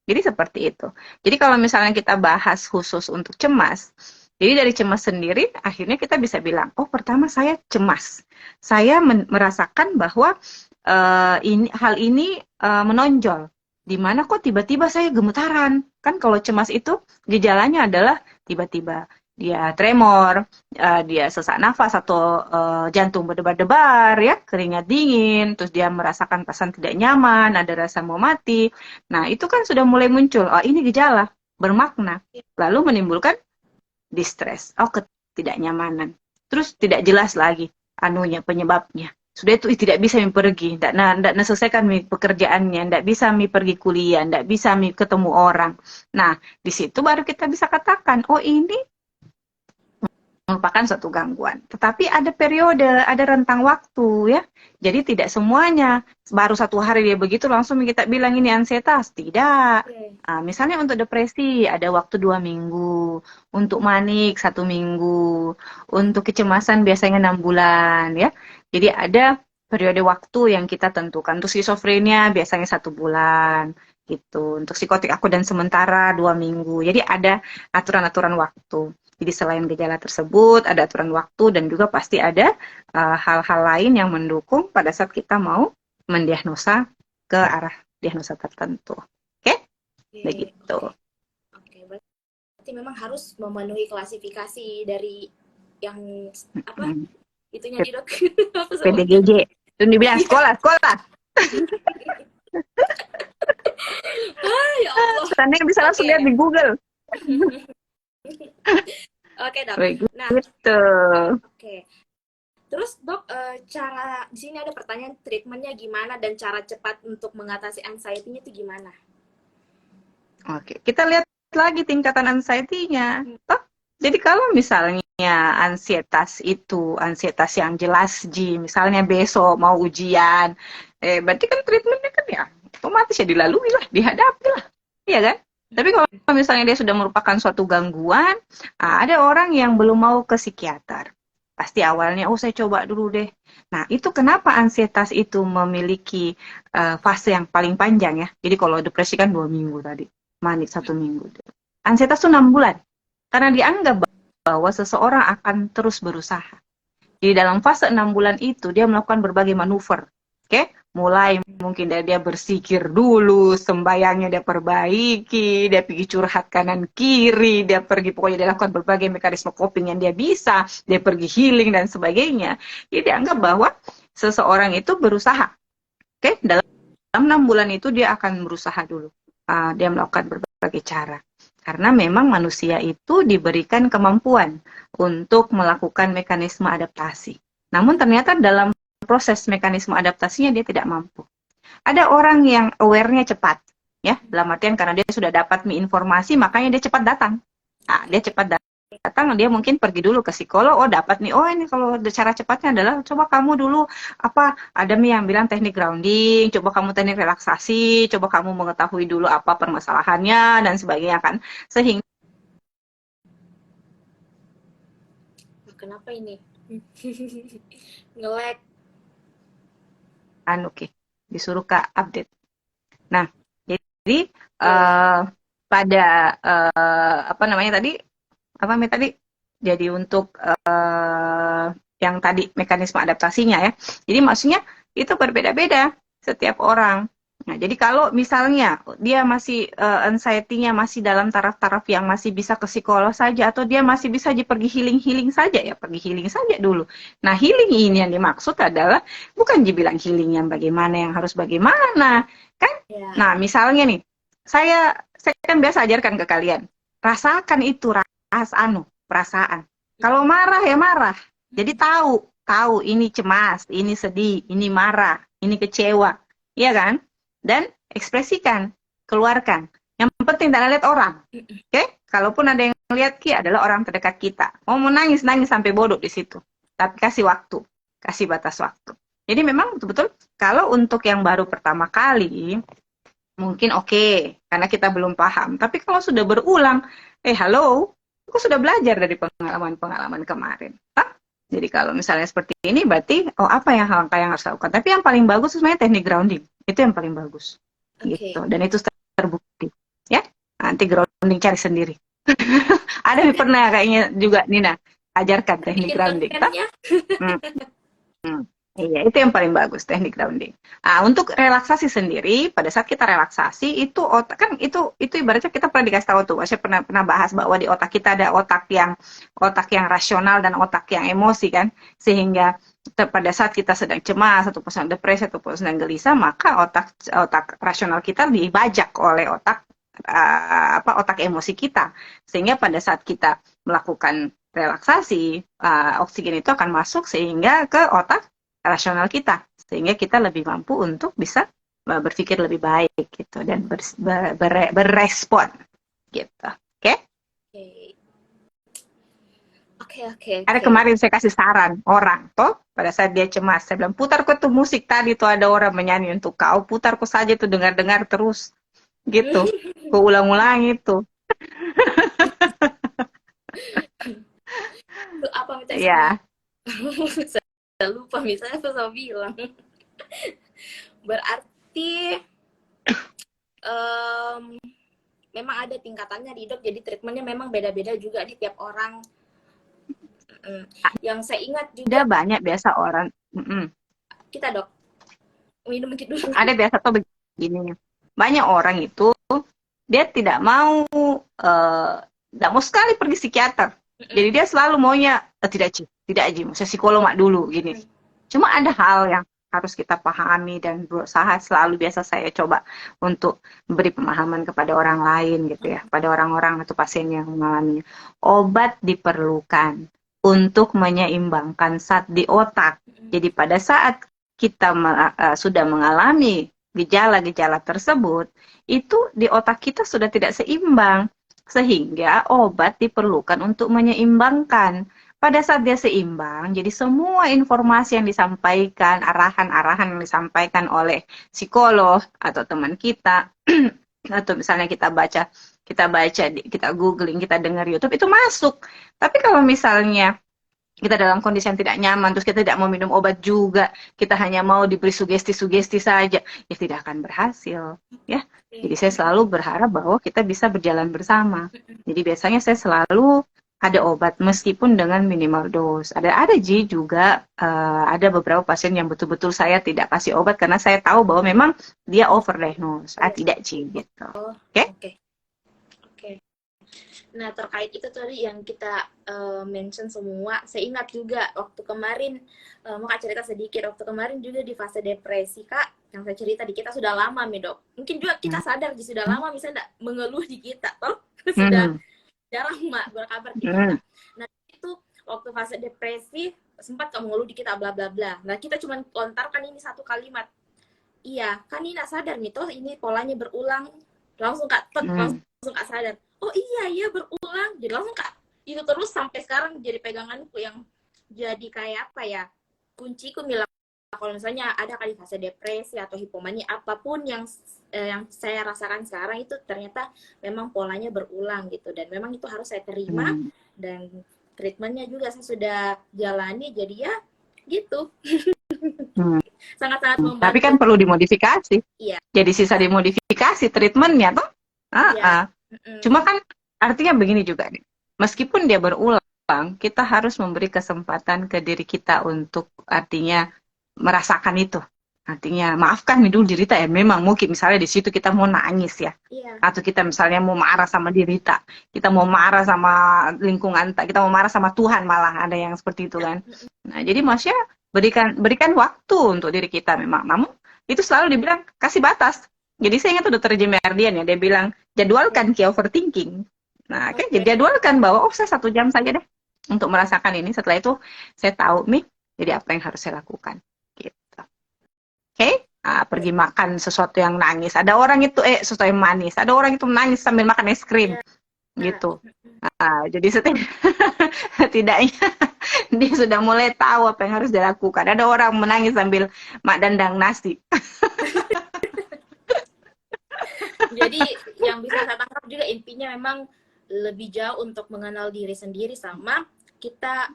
Jadi seperti itu. Jadi kalau misalnya kita bahas khusus untuk cemas, jadi dari cemas sendiri, akhirnya kita bisa bilang, oh pertama saya cemas. Saya merasakan bahwa hal ini menonjol. Di mana kok tiba-tiba saya gemetaran? Kan kalau cemas itu gejalanya adalah tiba-tiba dia tremor, dia sesak nafas atau jantung berdebar-debar, ya, keringat dingin, terus dia merasakan perasaan tidak nyaman, ada rasa mau mati. Nah, itu kan sudah mulai muncul. Oh, ini gejala bermakna. Lalu menimbulkan distress, ketidaknyamanan. Terus tidak jelas lagi penyebabnya. Sudah itu tidak bisa pergi, tidak selesaikan pekerjaannya, tidak bisa pergi kuliah, tidak bisa ketemu orang. Nah, di situ baru kita bisa katakan, oh ini merupakan suatu gangguan. Tetapi ada periode, ada rentang waktu, ya. Jadi tidak semuanya baru 1 hari dia begitu langsung kita bilang ini ansietas. Tidak. Misalnya untuk depresi ada waktu 2 minggu, untuk manik 1 minggu, untuk kecemasan biasanya 6 bulan, ya. Jadi ada periode waktu yang kita tentukan. Untuk skizofrenia biasanya 1 bulan, gitu. Untuk psikotik akut dan sementara 2 minggu. Jadi ada aturan-aturan waktu. Jadi selain gejala tersebut, ada aturan waktu dan juga pasti ada hal-hal lain yang mendukung pada saat kita mau mendiagnosa ke arah diagnosa tertentu. Oke? Begitu. Oke, berarti memang harus memenuhi klasifikasi dari yang apa? Itunya di dok. PDGJ. Itu dibilang sekolah. Ya Allah. Tandanya bisa langsung lihat di Google. Oke, dok. Nah, gitu. Oke. Terus dok, cara di sini ada pertanyaan treatmentnya gimana dan cara cepat untuk mengatasi anxiety-nya itu gimana? Oke, kita lihat lagi tingkatan anxiety-nya. Jadi kalau misalnya ansietas itu ansietas yang jelas, misalnya besok mau ujian, berarti kan treatmentnya kan ya otomatis ya dilalui lah, dihadapi lah, iya kan? Tapi kalau misalnya dia sudah merupakan suatu gangguan, ada orang yang belum mau ke psikiater. Pasti awalnya, saya coba dulu deh. Nah, itu kenapa ansietas itu memiliki fase yang paling panjang ya. Jadi kalau depresi kan 2 minggu tadi, manik 1 minggu. Ansietas itu 6 bulan. Karena dianggap bahwa seseorang akan terus berusaha. Di dalam fase 6 bulan itu, dia melakukan berbagai manuver. Oke? Mulai mungkin dia bersikir dulu, sembayangnya dia perbaiki, dia pergi curhat kanan kiri, dia pergi pokoknya dia lakukan berbagai mekanisme coping yang dia bisa, dia pergi healing dan sebagainya. Jadi dianggap bahwa seseorang itu berusaha. Oke? Dalam 6 bulan itu dia akan berusaha dulu. Dia melakukan berbagai cara. Karena memang manusia itu diberikan kemampuan untuk melakukan mekanisme adaptasi. Namun ternyata dalam proses mekanisme adaptasinya dia tidak mampu. Ada orang yang aware-nya cepat, ya, dalam artian karena dia sudah dapat informasi, makanya dia cepat datang. Dia cepat datang, dia mungkin pergi dulu ke psikolog, dapat nih, ini kalau cara cepatnya adalah coba kamu dulu ada yang bilang teknik grounding, coba kamu teknik relaksasi, coba kamu mengetahui dulu apa permasalahannya dan sebagainya kan. Sehingga kenapa ini? Nge-lag. Oke. Disuruh Kak update. Nah, jadi pada apa namanya tadi? Jadi untuk yang tadi mekanisme adaptasinya ya. Jadi maksudnya itu berbeda-beda setiap orang. Nah, jadi kalau misalnya dia masih anxiety-nya masih dalam taraf-taraf yang masih bisa ke psikolog saja atau dia masih bisa pergi healing saja ya, pergi healing saja dulu. Nah, healing ini yang dimaksud adalah bukan dibilang healing yang bagaimana, yang harus bagaimana, kan? Yeah. Nah, misalnya nih, saya kan biasa ajarkan ke kalian, rasakan itu perasaan. Kalau marah ya marah. Jadi tahu ini cemas, ini sedih, ini marah, ini kecewa. Iya kan? Dan ekspresikan, keluarkan. Yang penting jangan lihat orang. Oke? Kalaupun ada yang lihat adalah orang terdekat kita. Mau nangis sampai bodoh di situ. Tapi kasih waktu, kasih batas waktu. Jadi memang betul-betul kalau untuk yang baru pertama kali mungkin oke, karena kita belum paham. Tapi kalau sudah berulang, halo, aku sudah belajar dari pengalaman kemarin. Jadi kalau misalnya seperti ini, berarti apa yang langkah yang harus lakukan. Tapi yang paling bagus sebenarnya teknik grounding. Itu yang paling bagus. Gitu. Dan itu terbukti. Ya, nanti grounding cari sendiri. Ada yang pernah kayaknya juga Nina ajarkan teknik grounding. Iya, itu yang paling bagus teknik grounding. Untuk relaksasi sendiri, pada saat kita relaksasi itu otak kan itu ibaratnya kita pernah dikasih tahu tuh, saya pernah bahas bahwa di otak kita ada otak yang rasional dan otak yang emosi kan, sehingga pada saat kita sedang cemas ataupun sedang depresi ataupun sedang gelisah, maka otak rasional kita dibajak oleh otak emosi kita, sehingga pada saat kita melakukan relaksasi, oksigen itu akan masuk sehingga ke otak rasional kita sehingga kita lebih mampu untuk bisa berpikir lebih baik gitu dan berespon gitu. Oke? Ada Oke. kemarin saya kasih saran orang toh pada saat dia cemas, saya bilang putar kok tuh musik tadi tuh ada orang menyanyi untuk kau, putar kok saja tuh dengar-dengar terus gitu. Kau ulang-ulang itu. Itu apa minta sama? Ya, Saya lupa misalnya saya bilang. Berarti memang ada tingkatannya di dok, jadi treatmentnya memang beda-beda juga di tiap orang. Yang saya ingat ada juga banyak biasa orang. kita dok minum dulu. Ada biasa tuh begini. Banyak orang itu dia tidak mau sekali pergi psikiater. Jadi dia selalu maunya tidak Ci, saya psikolog dulu gini. Cuma ada hal yang harus kita pahami dan berusaha selalu biasa saya coba untuk beri pemahaman kepada orang lain gitu ya, pada orang-orang atau pasien yang mengalaminya. Obat diperlukan untuk menyeimbangkan zat di otak. Jadi pada saat kita sudah mengalami gejala-gejala tersebut, itu di otak kita sudah tidak seimbang, sehingga obat diperlukan untuk menyeimbangkan. Pada saat dia seimbang, jadi semua informasi yang disampaikan, arahan-arahan yang disampaikan oleh psikolog atau teman kita, atau misalnya kita googling, kita dengar YouTube, itu masuk. Tapi kalau misalnya kita dalam kondisi yang tidak nyaman, terus kita tidak mau minum obat juga, kita hanya mau diberi sugesti-sugesti saja, ya tidak akan berhasil, ya. Jadi saya selalu berharap bahwa kita bisa berjalan bersama. Jadi biasanya saya selalu ada obat meskipun dengan minimal dos. Ada juga ada beberapa pasien yang betul-betul saya tidak kasih obat karena saya tahu bahwa memang dia overdiagnose. Tidak Ji gitu. Oke? Nah, terkait itu tadi yang kita mention semua, saya ingat juga waktu kemarin, mau Kak cerita sedikit, waktu kemarin juga di fase depresi, Kak, yang saya cerita di kita sudah lama, nih dok. Mungkin juga kita sadar, sudah lama misalnya mengeluh di kita, toh sudah jarang berkabar di kita. Nah, itu waktu fase depresi, sempat kamu mengeluh di kita, bla bla bla. Nah, kita cuma lontarkan ini satu kalimat. Iya, kan ini gak sadar nih, toh ini polanya berulang. Langsung Kak, langsung Kak sadar. Oh iya berulang, jadi langsung Kak itu terus sampai sekarang jadi peganganku yang jadi kayak apa ya, kunciku bilang kalau misalnya ada kali fase depresi atau hipomania apapun yang saya rasakan sekarang itu ternyata memang polanya berulang gitu, dan memang itu harus saya terima dan treatmentnya juga saya sudah jalani, jadi ya gitu. Sangat-sangat membantu. Tapi kan perlu dimodifikasi. Iya. Jadi sisa dimodifikasi treatmentnya toh. Iya. Cuma kan artinya begini juga nih. Meskipun dia berulang, kita harus memberi kesempatan ke diri kita untuk artinya merasakan itu. Artinya maafkan nih dulu diri kita ya. Memang mungkin misalnya di situ kita mau nangis ya. Iya. Atau kita misalnya mau marah sama diri kita. Kita mau marah sama lingkungan, kita mau marah sama Tuhan, malah ada yang seperti itu kan. Nah, jadi maksudnya berikan waktu untuk diri kita memang. Namun itu selalu dibilang kasih batas. Jadi saya ingat Dr. Jim Merdian ya, dia bilang jadwalkan key overthinking. Nah, jadi jadwalkan bahwa saya 1 jam saja deh untuk merasakan ini. Setelah itu saya tahu nih, jadi apa yang harus saya lakukan. Gitu. Oke? Pergi makan sesuatu yang nangis. Ada orang itu sesuatu yang manis. Ada orang itu menangis sambil makan es krim. Gitu. Jadi setidaknya dia sudah mulai tahu apa yang harus dilakukan. Ada orang menangis sambil dandang nasi. Jadi yang bisa saya tangkap juga intinya memang lebih jauh untuk mengenal diri sendiri, sama kita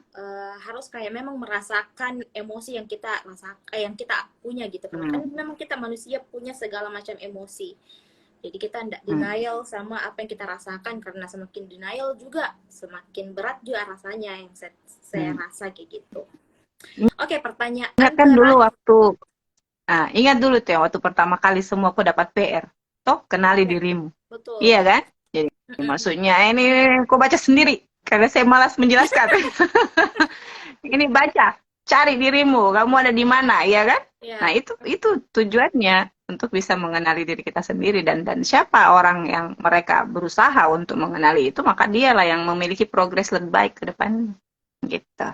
harus kayak memang merasakan emosi yang kita yang kita punya gitu kan. Kan memang kita manusia punya segala macam emosi. Jadi kita tidak denial sama apa yang kita rasakan, karena semakin denial juga semakin berat juga rasanya yang saya rasa kayak gitu. Oke, pertanyaan Ingat kan dulu terakhir. waktu, ingat dulu tuh waktu pertama kali semua aku dapat PR. Toh, kenali Ya, dirimu. betul. Iya kan? Jadi Mm-mm. maksudnya ini kau baca sendiri karena saya malas menjelaskan. Ini baca, cari dirimu, kamu ada di mana, ya kan? Nah, Ya, itu tujuannya untuk bisa mengenali diri kita sendiri dan siapa orang yang mereka berusaha untuk mengenali itu, maka dialah yang memiliki progres lebih baik ke depan gitu.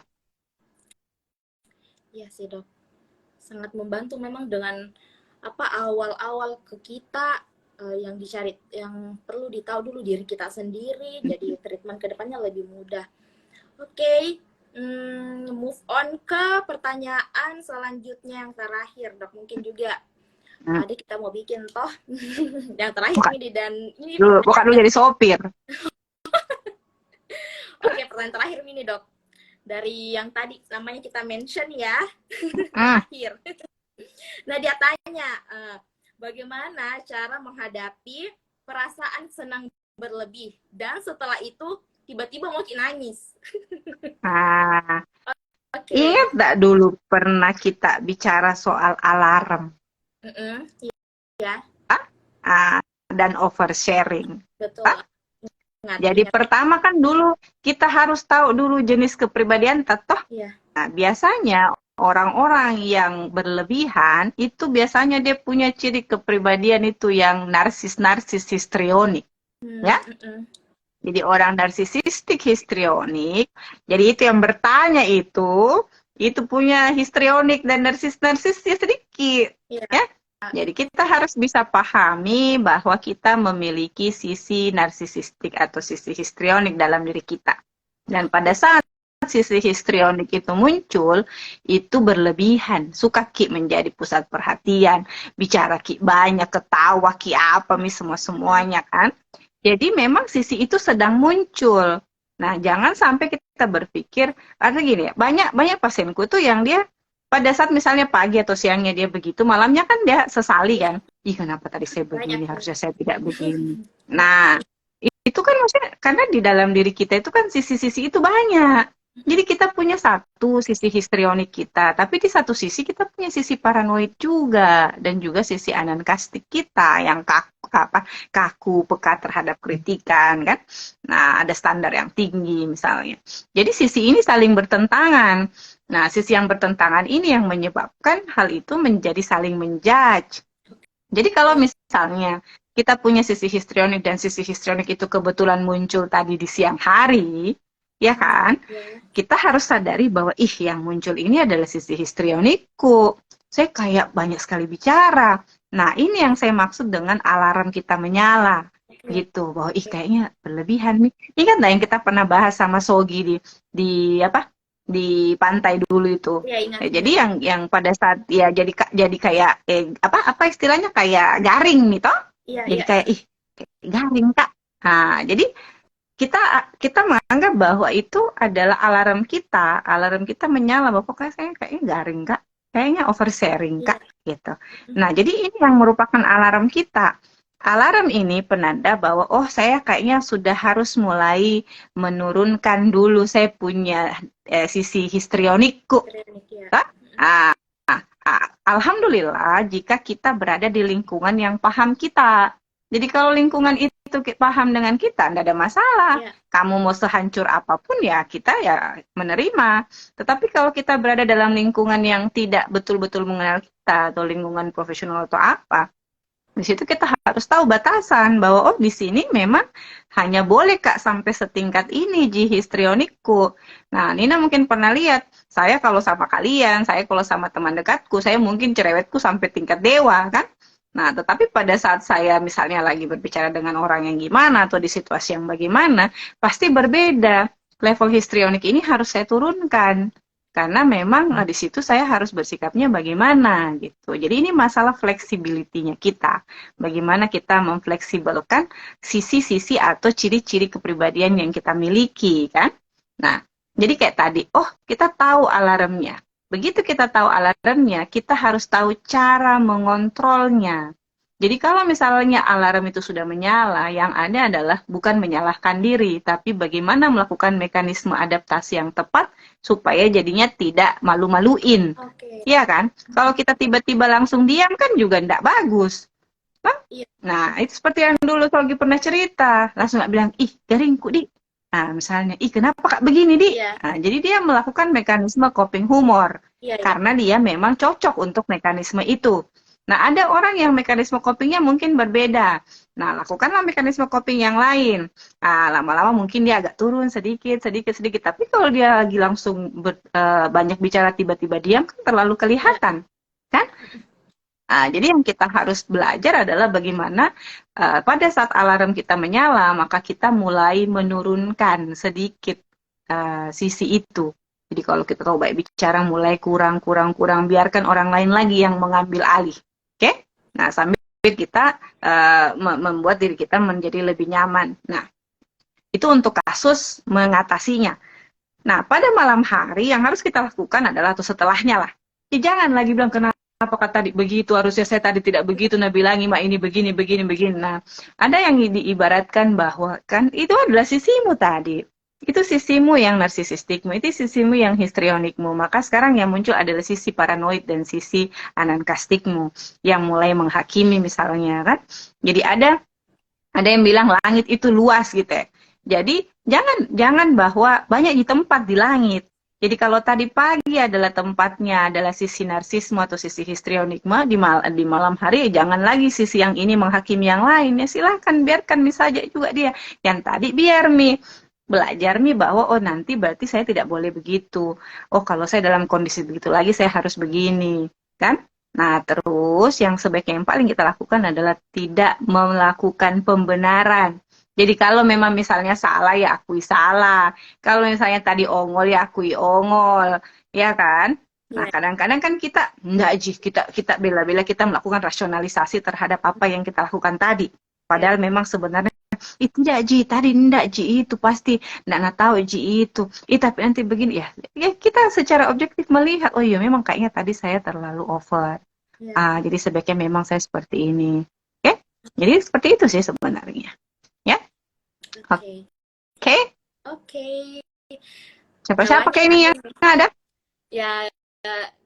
iya sih dok. Sangat membantu memang dengan apa awal-awal ke kita yang dicari, yang perlu ditahu dulu diri kita sendiri, jadi treatment ke depannya lebih mudah. Oke, move on ke pertanyaan selanjutnya yang terakhir dok. Mungkin juga Hmm. ada kita mau bikin toh yang terakhir Bukan ini, dan ini dulu, bukan pertanyaan dulu dari, jadi sopir. oke, pertanyaan terakhir ini dok, dari yang tadi namanya kita mention ya. Hmm. Terakhir. Nah, dia tanya, bagaimana cara menghadapi perasaan senang berlebih dan setelah itu tiba-tiba mau nangis. Nah, Oke. ingat nggak dulu pernah kita bicara soal alarm, Ya, dan oversharing? betul. Ingat, Jadi ingat. pertama kan dulu kita harus tahu dulu jenis kepribadian toh. Iya. Nah, biasanya orang-orang yang berlebihan itu biasanya dia punya ciri kepribadian itu yang narsis histrionik, ya. Jadi orang narsisistik histrionik. Jadi itu yang bertanya itu punya histrionik dan narsis sedikit, Iya. ya. Jadi kita harus bisa pahami bahwa kita memiliki sisi narsisistik atau sisi histrionik dalam diri kita. Dan pada saat sisi histrionik itu muncul, itu berlebihan. Suka Ki menjadi pusat perhatian, bicara Ki banyak, ketawa Ki apa, semua-semuanya kan. Jadi memang sisi itu sedang muncul. Nah, jangan sampai kita berpikir, artinya gini ya, banyak pasienku tuh yang dia pada saat misalnya pagi atau siangnya dia begitu, malamnya kan dia sesali kan. Ih, kenapa tadi saya Banyak begini, nih. harusnya saya tidak begini. Nah, itu kan maksudnya, karena di dalam diri kita itu kan sisi-sisi itu banyak. Jadi kita punya satu sisi histrionik kita, tapi di satu sisi kita punya sisi paranoid juga, dan juga sisi anankastik kita yang kaku, peka terhadap kritikan kan. Nah, ada standar yang tinggi misalnya. Jadi sisi ini saling bertentangan. Nah, sisi yang bertentangan ini yang menyebabkan hal itu menjadi saling menjudge. Jadi kalau misalnya kita punya sisi histrionik dan sisi histrionik itu kebetulan muncul tadi di siang hari, ya kan? Kita harus sadari bahwa yang muncul ini adalah sisi histrionikku. Saya kayak banyak sekali bicara. Nah, ini yang saya maksud dengan alarm kita menyala. Gitu, bahwa kayaknya berlebihan nih. Ingat nggak yang kita pernah bahas sama Sogi di apa? Di pantai dulu itu. Iya, ingat. Jadi yang pada saat ya jadi kayak apa istilahnya kayak garing nih toh. Iya, Jadi iya. kayak kayak garing Kak. Nah, jadi kita kita menganggap bahwa itu adalah alarm kita. Alarm kita menyala bahwa kayaknya garing Kak. Kayaknya oversharing Kak gitu. Nah, jadi ini yang merupakan alarm kita. Alarm ini penanda bahwa saya kayaknya sudah harus mulai menurunkan dulu saya punya sisi histrionikku. Ah, Alhamdulillah jika kita berada di lingkungan yang paham kita. Jadi kalau lingkungan itu paham dengan kita, tidak ada masalah. Kamu mau sehancur apapun ya kita ya menerima. Tetapi kalau kita berada dalam lingkungan yang tidak betul-betul mengenal kita atau lingkungan profesional atau apa, di situ kita harus tahu batasan bahwa di sini memang hanya boleh Kak sampai setingkat ini histrionikku. Nah, Nina mungkin pernah lihat, saya kalau sama kalian, saya kalau sama teman dekatku, saya mungkin cerewetku sampai tingkat dewa kan. Nah, tetapi pada saat saya misalnya lagi berbicara dengan orang yang gimana atau di situasi yang bagaimana, pasti berbeda. Level histrionik ini harus saya turunkan. Karena memang di situ saya harus bersikapnya bagaimana gitu. Jadi ini masalah fleksibilitinya kita. Bagaimana kita memfleksibelkan sisi-sisi atau ciri-ciri kepribadian yang kita miliki kan. Nah, jadi kayak tadi, kita tahu alarmnya. Begitu kita tahu alarmnya, kita harus tahu cara mengontrolnya. Jadi kalau misalnya alarm itu sudah menyala, yang ada adalah bukan menyalahkan diri, tapi bagaimana melakukan mekanisme adaptasi yang tepat supaya jadinya tidak malu-maluin. Oke. Iya kan? Kalau kita tiba-tiba langsung diam kan juga tidak bagus. Iya. Nah, itu seperti yang dulu Sogi pernah cerita. Langsung nggak bilang, ih garingku, Di. Nah, misalnya, ih kenapa Kak begini, Di? Iya. Nah, jadi dia melakukan mekanisme coping humor. Iya, iya. Karena dia memang cocok untuk mekanisme itu. Nah, ada orang yang mekanisme copingnya mungkin berbeda. Nah, lakukanlah mekanisme coping yang lain. Nah, lama-lama mungkin dia agak turun sedikit, sedikit, sedikit. Tapi kalau dia lagi langsung banyak bicara tiba-tiba diam, kan terlalu kelihatan. Kan? Nah, jadi yang kita harus belajar adalah bagaimana pada saat alarm kita menyala, maka kita mulai menurunkan sedikit sisi itu. Jadi kalau kita tahu baik bicara, mulai kurang, biarkan orang lain lagi yang mengambil alih. Oke? Nah, sambil kita membuat diri kita menjadi lebih nyaman. Nah, itu untuk kasus mengatasinya. Nah, pada malam hari yang harus kita lakukan adalah, atau setelahnya lah, jangan lagi bilang, apakah tadi begitu, harusnya saya tadi tidak begitu, nah bilangi mak ini begini, begini, begini. Nah, ada yang diibaratkan bahwa kan itu adalah sisimu tadi. Itu sisimu yang narsisistikmu, itu sisimu yang histrionikmu. Maka sekarang yang muncul adalah sisi paranoid dan sisi anankastikmu yang mulai menghakimi misalnya kan. Jadi ada yang bilang langit itu luas gitu ya. Jadi jangan bahwa banyak di tempat di langit. Jadi kalau tadi pagi adalah tempatnya adalah sisi narsisme atau sisi histrionikme, di malam hari jangan lagi sisi yang ini menghakimi yang lain. Ya silahkan biarkan saja juga dia. Yang tadi biar belajar bahwa oh nanti berarti saya tidak boleh begitu. Oh kalau saya dalam kondisi begitu lagi saya harus begini, kan? Nah, terus yang sebaiknya yang paling kita lakukan adalah tidak melakukan pembenaran. Jadi kalau memang misalnya salah ya akui salah. Kalau misalnya tadi ongol ya akui ongol, ya kan? Nah, Iya. kadang-kadang kan kita enggak Ji, kita bela-bela kita melakukan rasionalisasi terhadap apa yang kita lakukan tadi. Padahal memang sebenarnya itu tidak Ji, tadi enggak Ji, itu pasti enggak tahu Ji itu. Tapi nanti begini ya. Ya kita secara objektif melihat, oh iya memang kayaknya tadi saya terlalu over. Iya. Jadi sebaiknya memang saya seperti ini. Oke? Jadi seperti itu sih sebenarnya. Ya? Oke. Oke? Oke. Siapa-siapa kayak ini yang ada? Ya,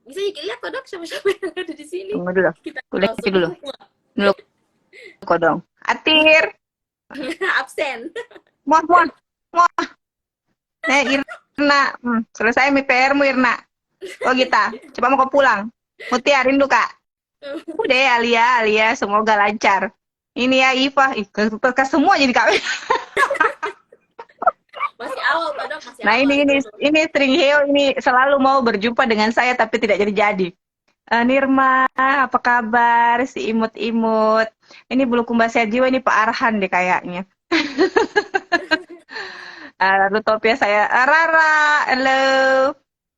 bisa lihat kok dok siapa-siapa yang ada di sini. Tunggu dulu. Kita Kuliah langsung dulu. Dulu kok dong. Atir. absen. Muah. Irna. Selesai PR-mu Irna. Oh Gita. Coba mau kau pulang. Mutia rindu kak. Udah ya Alia. Semoga lancar. Ini ya Iva. Ke semua jadi kak. Masih awal Pak Dok, masih Nah awal. ini String Heo ini selalu mau berjumpa dengan saya tapi tidak jadi-jadi. Nirma, apa kabar? Si imut-imut. Ini Bulukumba Sehat Jiwa, ini Pak Arhan deh kayaknya. Rutopia saya, Rara, halo.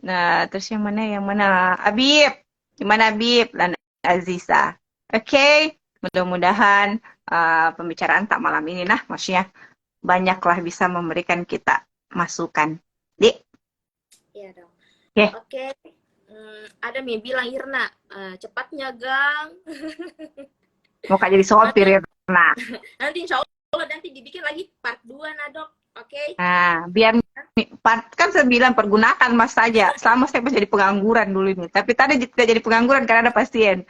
Nah, terus yang mana? Abib, gimana Abib? Dan Aziza. Oke, mudah-mudahan pembicaraan tak malam ini, maksudnya banyaklah bisa memberikan kita masukan. Dik. Iya dong. Okay. Oke. Ada nih bilang Irna, cepatnya Gang. Mau jadi sopir Irna. Nanti insya Allah nanti dibikin lagi part 2 nah dok. Oke. Nah, biar part kan 9 pergunakan Mas saja. Selama saya jadi pengangguran dulu ini. Tapi tadi tidak jadi pengangguran karena ada pasien.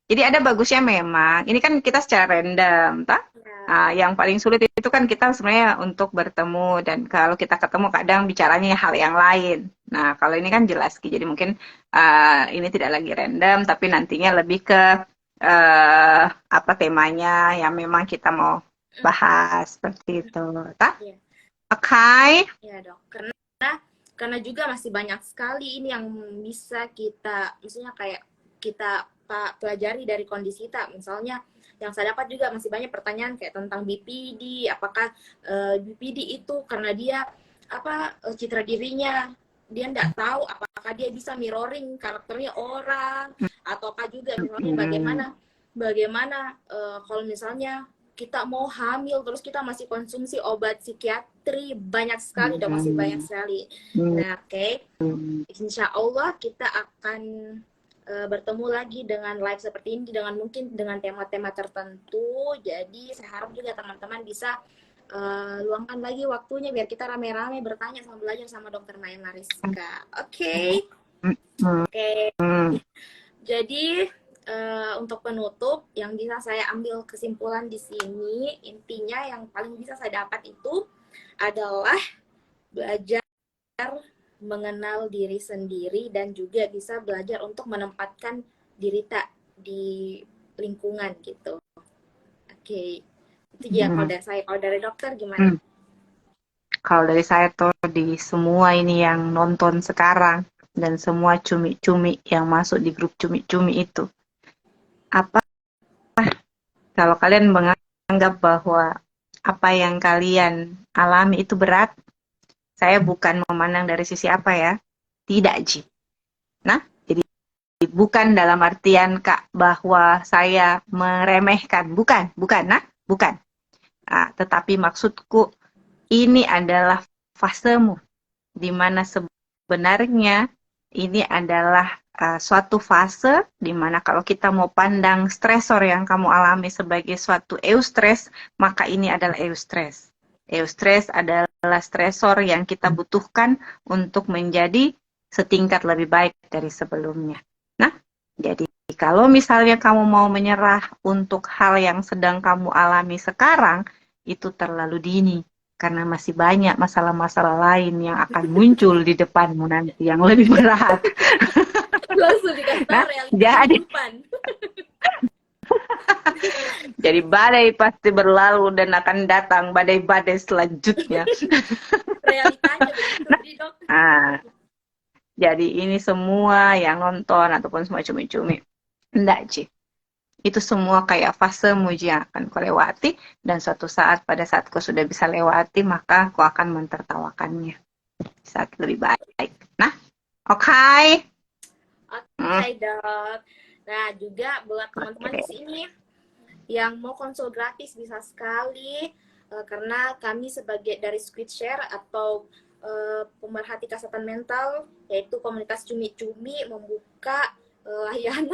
Jadi ada bagusnya memang. Ini kan kita secara random, tak? Nah, yang paling sulit itu kan kita sebenarnya untuk bertemu dan kalau kita ketemu kadang bicaranya hal yang lain. Nah, kalau ini kan jelas, jadi mungkin ini tidak lagi random, tapi nantinya lebih ke apa temanya yang memang kita mau bahas seperti itu, tak? Iya. Oke. Iya dok. Karena juga masih banyak sekali ini yang bisa kita, misalnya kayak kita pelajari dari kondisi kita. Misalnya yang saya dapat juga masih banyak pertanyaan kayak tentang BPD, apakah BPD itu karena dia citra dirinya dia nggak tahu apakah dia bisa mirroring karakternya orang, ataukah juga misalnya bagaimana kalau misalnya kita mau hamil terus kita masih konsumsi obat psikiatri banyak sekali dan masih banyak sekali. Nah, oke. Insya Allah kita akan bertemu lagi dengan live seperti ini dengan mungkin dengan tema-tema tertentu. Jadi saya harap juga teman-teman bisa luangkan lagi waktunya biar kita rame-rame bertanya sama belajar sama Dokter Maya Mariska. Oke. Oke. Jadi untuk penutup yang bisa saya ambil kesimpulan di sini, intinya yang paling bisa saya dapat itu adalah belajar mengenal diri sendiri dan juga bisa belajar untuk menempatkan diri tak di lingkungan gitu. Oke. Itu dia kalau dari saya. Kalau dari dokter gimana? Kalau dari saya tuh di semua ini yang nonton sekarang dan semua cumi-cumi yang masuk di grup cumi-cumi itu, apa kalau kalian menganggap bahwa apa yang kalian alami itu berat, saya bukan memandang dari sisi apa ya, tidak Ji. Nah, jadi bukan dalam artian Kak bahwa saya meremehkan, bukan, nah, bukan. Tetapi maksudku ini adalah fasemu, di mana sebenarnya ini adalah suatu fase di mana kalau kita mau pandang stresor yang kamu alami sebagai suatu eustress, maka ini adalah eustress. Eustress adalah stresor yang kita butuhkan untuk menjadi setingkat lebih baik dari sebelumnya. Nah, jadi kalau misalnya kamu mau menyerah untuk hal yang sedang kamu alami sekarang, itu terlalu dini. Karena masih banyak masalah-masalah lain yang akan muncul di depanmu nanti yang lebih berat. Langsung dikasih tahu realita kehidupan. Jadi badai pasti berlalu dan akan datang badai-badai selanjutnya. Realitanya begitu, Dok. Jadi ini semua yang nonton ataupun semua cumi-cumi. Enggak, Ci. Itu semua kayak fase muji yang akan kau lewati, dan suatu saat pada saat kau sudah bisa lewati, maka kau akan mentertawakannya saat lebih baik. Nah, oke. Oke, Dok. Nah, juga buat teman-teman di sini yang mau konsul gratis bisa sekali, karena kami sebagai dari Squidshare atau pemerhati kesehatan mental, yaitu komunitas cumi-cumi, membuka layanan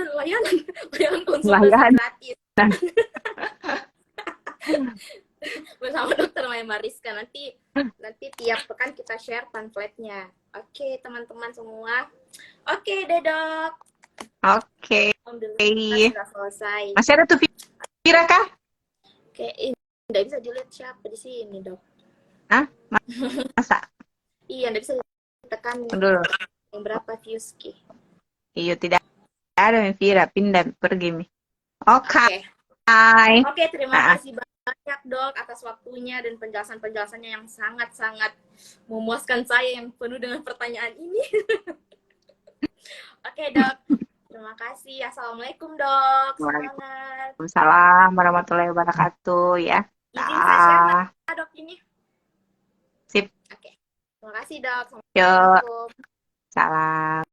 konsultasi gratis bersama Dokter Maya Mariska. Nanti tiap pekan kita share pamfletnya. Oke, teman-teman semua. Oke deh, Dok. Oke. Sudah selesai. Masih ada tuh Vira kah? Oke, nggak bisa dilihat siapa di sini, Dok. Hah? Masa? Iya, nggak bisa ditekan dulu. Yang berapa views, Ki? Iya, tidak ada Vira, pindah pergi nih. Oke. Oke, terima kasih banyak, Dok, atas waktunya dan penjelasannya yang sangat-sangat memuaskan saya yang penuh dengan pertanyaan ini. Oke, Dok. Terima kasih. Assalamualaikum, Dok. Semangat. Waalaikumsalam warahmatullahi wabarakatuh ya. Izin saya share, Dok, ini. Sip. Oke. Terima kasih, Dok. Assalamualaikum. Salam.